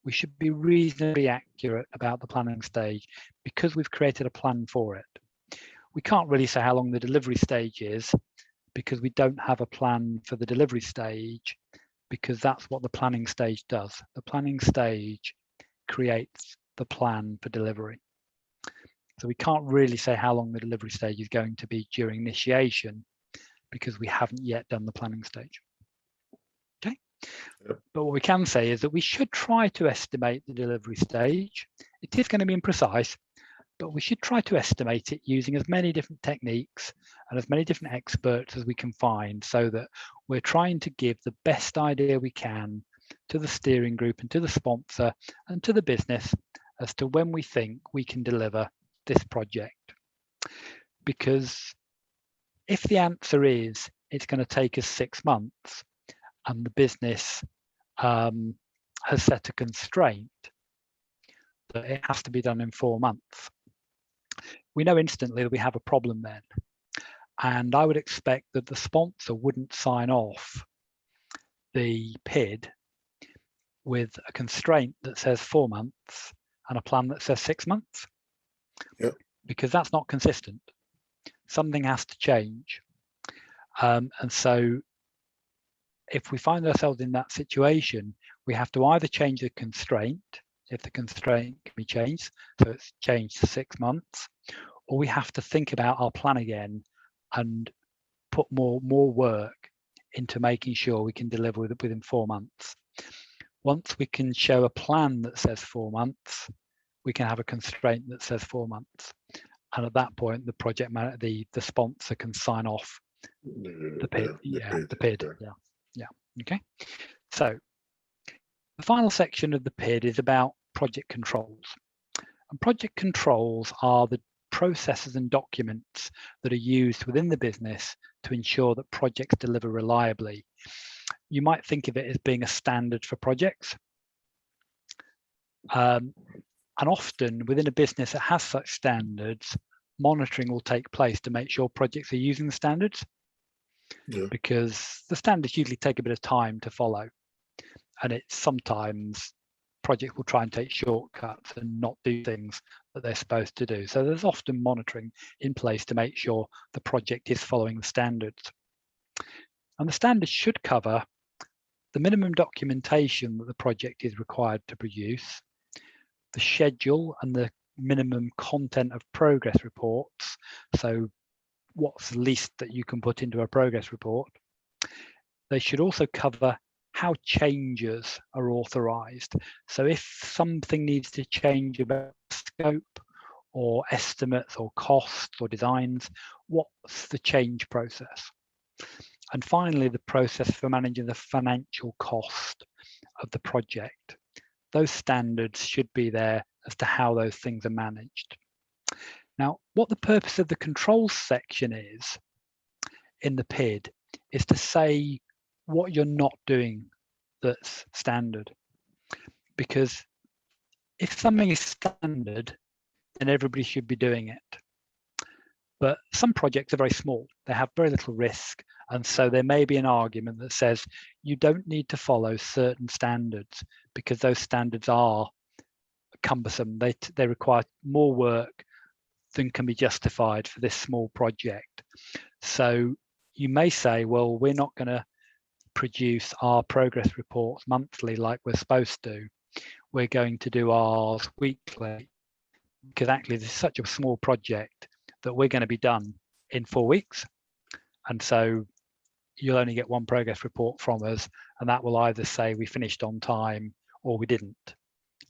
We should be reasonably accurate about the planning stage because we've created a plan for it. We can't really say how long the delivery stage is because we don't have a plan for the delivery stage, because that's what the planning stage does. The planning stage creates the plan for delivery. So we can't really say how long the delivery stage is going to be during initiation because we haven't yet done the planning stage. Okay. Yep. But what we can say is that we should try to estimate the delivery stage. It is going to be imprecise, but we should try to estimate it using as many different techniques and as many different experts as we can find, so that we're trying to give the best idea we can to the steering group and to the sponsor and to the business as to when we think we can deliver this project. Because if the answer is it's going to take us 6 months and the business has set a constraint that it has to be done in 4 months, we know instantly that we have a problem then. And I would expect that the sponsor wouldn't sign off the PID with a constraint that says 4 months and a plan that says 6 months. Yep. Because that's not consistent. Something has to change. And so if we find ourselves in that situation, we have to either change the constraint, if the constraint can be changed, so it's changed to 6 months, or we have to think about our plan again and put more work into making sure we can deliver within 4 months. Once we can show a plan that says 4 months, we can have a constraint that says 4 months. And at that point, the project the sponsor can sign off the PID. The PID. Yeah. Okay. So the final section of the PID is about project controls. And project controls are the processes and documents that are used within the business to ensure that projects deliver reliably. You might think of it as being a standard for projects. And often within a business that has such standards, monitoring will take place to make sure projects are using the standards, because the standards usually take a bit of time to follow. and it's sometimes projects will try and take shortcuts and not do things that they're supposed to do. So there's often monitoring in place to make sure the project is following the standards. And the standards should cover the minimum documentation that the project is required to produce, the schedule and the minimum content of progress reports. So what's the least that you can put into a progress report? They should also cover how changes are authorized. So if something needs to change about scope or estimates or costs or designs, what's the change process? And finally, the process for managing the financial cost of the project. Those standards should be there as to how those things are managed. Now, what the purpose of the controls section is in the PID is to say what you're not doing that's standard. Because if something is standard, then everybody should be doing it. But some projects are very small, they have very little risk, and so there may be an argument that says you don't need to follow certain standards because those standards are cumbersome. They require more work than can be justified for this small project. So you may say, well, we're not going to produce our progress reports monthly like we're supposed to. We're going to do ours weekly, because actually this is such a small project that we're going to be done in 4 weeks. And so you'll only get one progress report from us, and that will either say we finished on time or we didn't,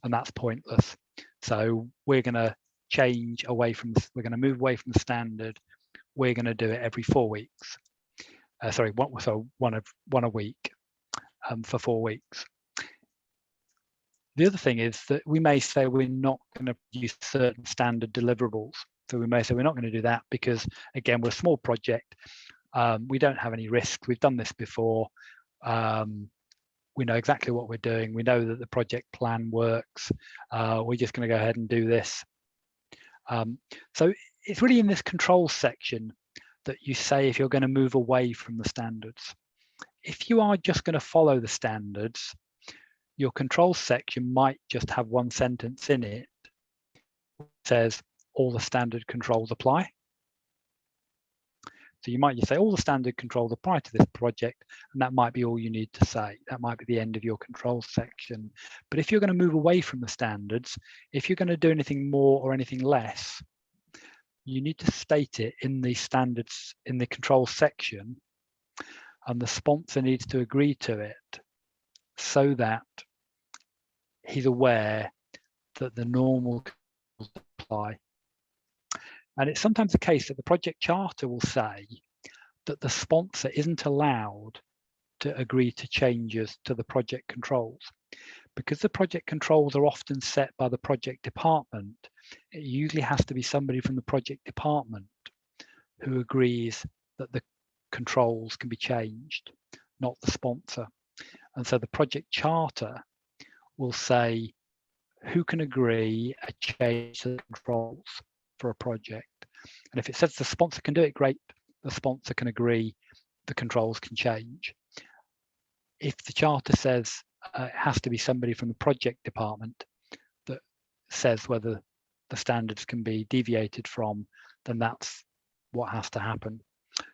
and that's pointless. So we're going to change away from, we're going to move away from the standard. We're going to do it every 4 weeks. One a week for 4 weeks. The other thing is that we may say we're not going to use certain standard deliverables. So we may say we're not going to do that because, again, we're a small project. We don't have any risks. We've done this before. We know exactly what we're doing. We know that the project plan works. We're just going to go ahead and do this. So it's really in this control section that you say if you're going to move away from the standards. If you are just going to follow the standards, your control section might just have one sentence in it that says all the standard controls apply. So you might just say all the standard controls apply to this project, and that might be all you need to say. That might be the end of your control section. But if you're going to move away from the standards, if you're going to do anything more or anything less, you need to state it in the standards in the control section, and the sponsor needs to agree to it so that he's aware that the normal controls apply. And it's sometimes the case that the project charter will say that the sponsor isn't allowed to agree to changes to the project controls. Because the project controls are often set by the project department, it usually has to be somebody from the project department who agrees that the controls can be changed, not the sponsor. And so the project charter will say who can agree a change to the controls for a project. And if it says the sponsor can do it, great, the sponsor can agree the controls can change. If the charter says it has to be somebody from the project department that says whether the standards can be deviated from, then that's what has to happen.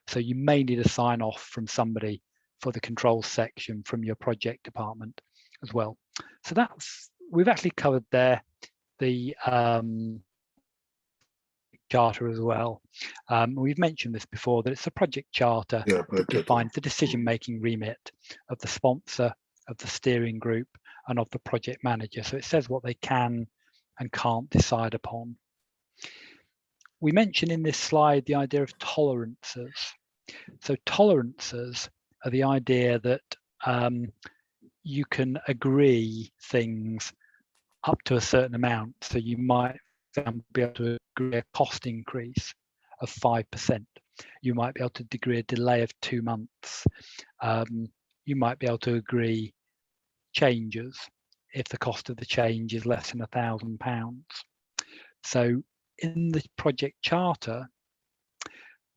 So you may need a sign off from somebody for the controls section from your project department as well. So that's, we've actually covered there the charter as well. We've mentioned this before, that it's a project charter that defines the decision-making remit of the sponsor, of the steering group, and of the project manager. So it says what they can and can't decide upon. We mentioned in this slide the idea of tolerances. So tolerances are the idea that you can agree things up to a certain amount. So you might be able to agree a cost increase of 5%. You might be able to agree a delay of 2 months. You might be able to agree changes if the cost of the change is less than £1,000. So in the project charter,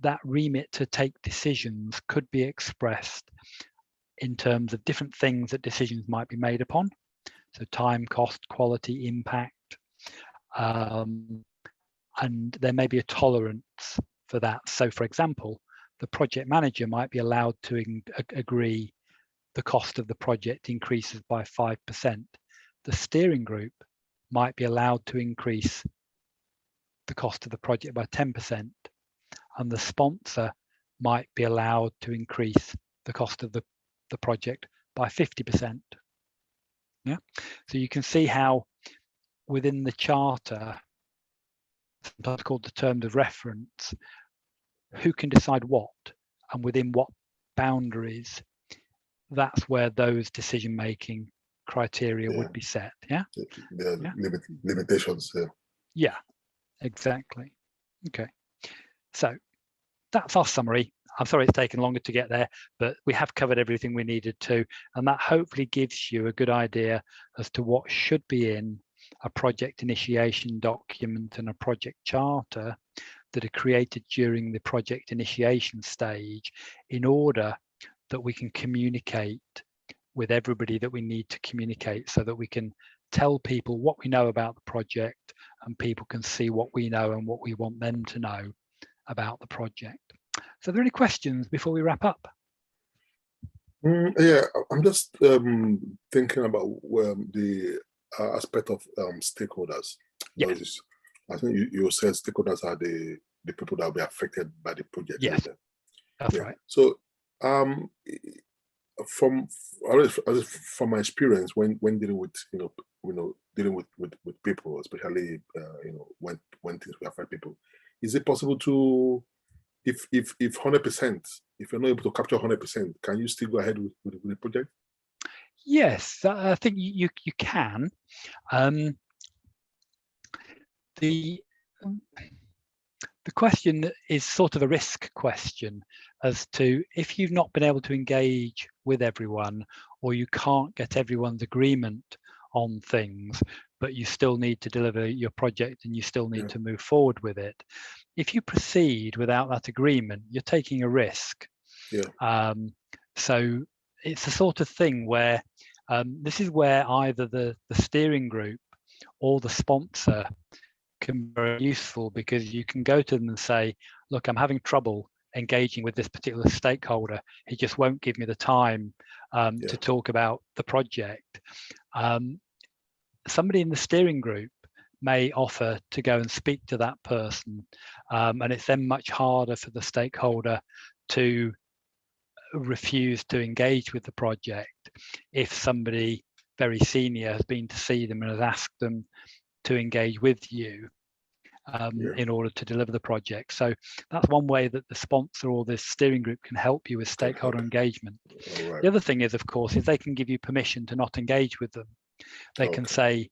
that remit to take decisions could be expressed in terms of different things that decisions might be made upon. So time, cost, quality, impact, and there may be a tolerance for that. So for example, the project manager might be allowed to agree the cost of the project increases by 5%. The steering group might be allowed to increase the cost of the project by 10%, and the sponsor might be allowed to increase the cost of the project by 50%. Yeah, so you can see how within the charter, sometimes called the terms of reference, who can decide what and within what boundaries, that's where those decision-making criteria would be set. Yeah, limitations. Yeah, exactly. Okay, so that's our summary. I'm sorry it's taken longer to get there, but we have covered everything we needed to, and that hopefully gives you a good idea as to what should be in a project initiation document and a project charter that are created during the project initiation stage, in order that we can communicate with everybody that we need to communicate, so that we can tell people what we know about the project and people can see what we know and what we want them to know about the project. So are there any questions before we wrap up? Yeah, I'm just thinking about the aspect of stakeholders. Yeah. I think you said stakeholders are the people that will be affected by the project. Yes, that's right. So from my experience when dealing with dealing with people, especially when things will affect people, is it possible to, if 100%, if you're not able to capture 100%, can you still go ahead with the project? Yes, I think you can. The question is sort of a risk question as to, if you've not been able to engage with everyone, or you can't get everyone's agreement on things, but you still need to deliver your project and you still need to move forward with it. If you proceed without that agreement, you're taking a risk. So it's the sort of thing where this is where either the steering group or the sponsor can be very useful, because you can go to them and say, look, I'm having trouble engaging with this particular stakeholder. He just won't give me the time to talk about the project. Somebody in the steering group may offer to go and speak to that person, and it's then much harder for the stakeholder to refuse to engage with the project if somebody very senior has been to see them and has asked them to engage with you in order to deliver the project. So that's one way that the sponsor or this steering group can help you with stakeholder engagement. The other thing is, of course, if they can give you permission to not engage with them. They can say,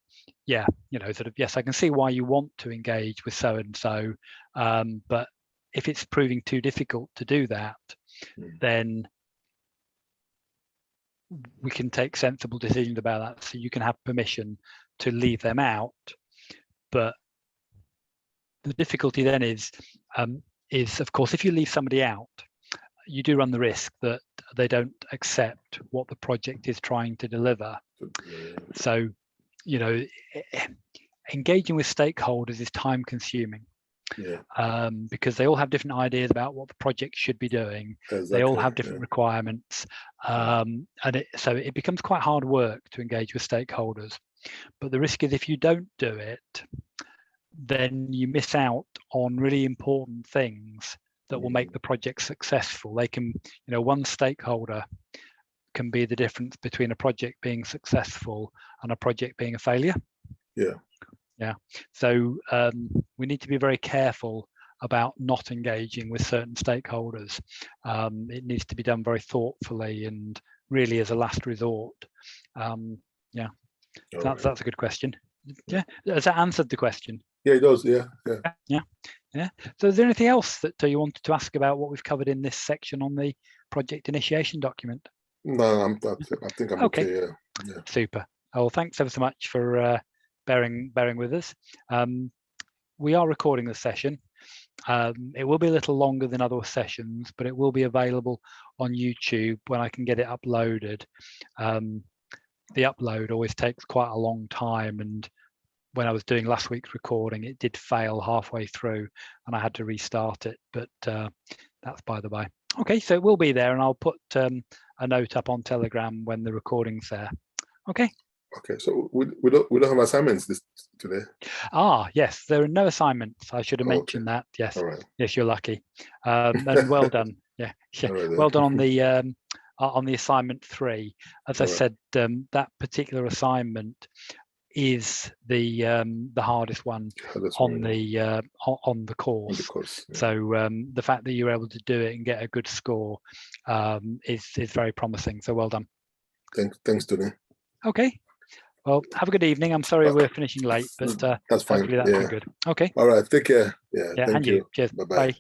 sort of, yes, I can see why you want to engage with so and so, but if it's proving too difficult to do that, then we can take sensible decisions about that. So you can have permission to leave them out. But the difficulty then is of course, if you leave somebody out, you do run the risk that they don't accept what the project is trying to deliver. So, engaging with stakeholders is time consuming. Because they all have different ideas about what the project should be doing. They all have different requirements, and so it becomes quite hard work to engage with stakeholders. But the risk is, if you don't do it, then you miss out on really important things that will make the project successful. They can, one stakeholder can be the difference between a project being successful and a project being a failure. So we need to be very careful about not engaging with certain stakeholders. It needs to be done very thoughtfully and really as a last resort. That's a good question. Has that answered the question? Yeah, it does. Yeah. So is there anything else that you wanted to ask about what we've covered in this section on the project initiation document? No, I think I'm okay. Yeah. Super. Oh, thanks ever so much for bearing with us. We are recording the session, It will be a little longer than other sessions, but it will be available on YouTube when I can get it uploaded. The upload always takes quite a long time, and when I was doing last week's recording, it did fail halfway through and I had to restart it, but that's by the by. Okay, so it will be there, and I'll put a note up on Telegram when the recording's there. Okay. Okay, so we don't have assignments today. Yes, there are no assignments. I should have mentioned that. Yes, all right. Yes, you're lucky, and well done. Yeah, right, well done on the assignment 3. As I said, that particular assignment is the hardest one on the course. Yeah. So the fact that you're able to do it and get a good score is very promising. So well done. Thanks, Tony. Okay. Well, have a good evening. I'm sorry we're finishing late, but that's fine. Hopefully that's been good. Okay. All right. Take care. Yeah. Thank and you. Cheers. Bye-bye. Bye.